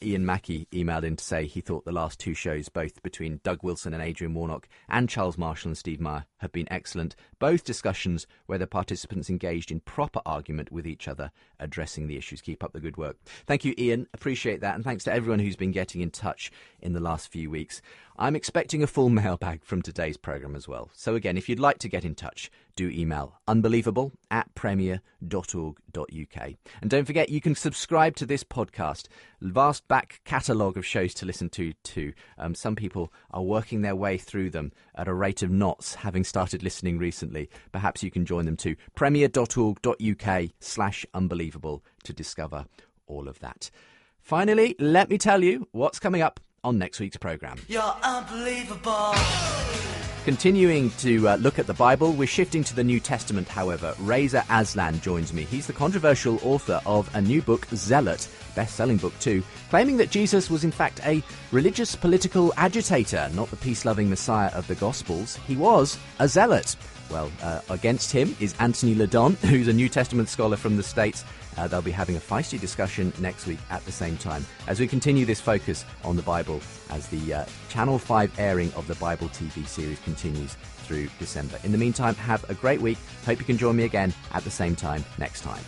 Ian Mackey emailed in to say he thought the last two shows, both between Doug Wilson and Adrian Warnock and Charles Marshall and Steve Meyer, have been excellent. Both discussions where the participants engaged in proper argument with each other, addressing the issues. Keep up the good work. Thank you, Ian. Appreciate that. And thanks to everyone who's been getting in touch in the last few weeks. I'm expecting a full mailbag from today's programme as well. So again, if you'd like to get in touch, do email unbelievable@premier.org.uk. And don't forget, you can subscribe to this podcast. Vast back catalogue of shows to listen to too. Some people are working their way through them at a rate of knots, having started listening recently. Perhaps you can join them too. premier.org.uk/unbelievable to discover all of that. Finally, let me tell you what's coming up on next week's programme. You're unbelievable. Continuing to look at the Bible, we're shifting to the New Testament, however. Reza Aslan joins me. He's the controversial author of a new book, Zealot, best-selling book too, claiming that Jesus was in fact a religious political agitator, not the peace-loving Messiah of the Gospels. He was a zealot. Well, against him is Anthony Ledon, who's a New Testament scholar from the States. They'll be having a feisty discussion next week at the same time as we continue this focus on the Bible as the Channel 5 airing of the Bible TV series continues through December. In the meantime, have a great week. Hope you can join me again at the same time next time.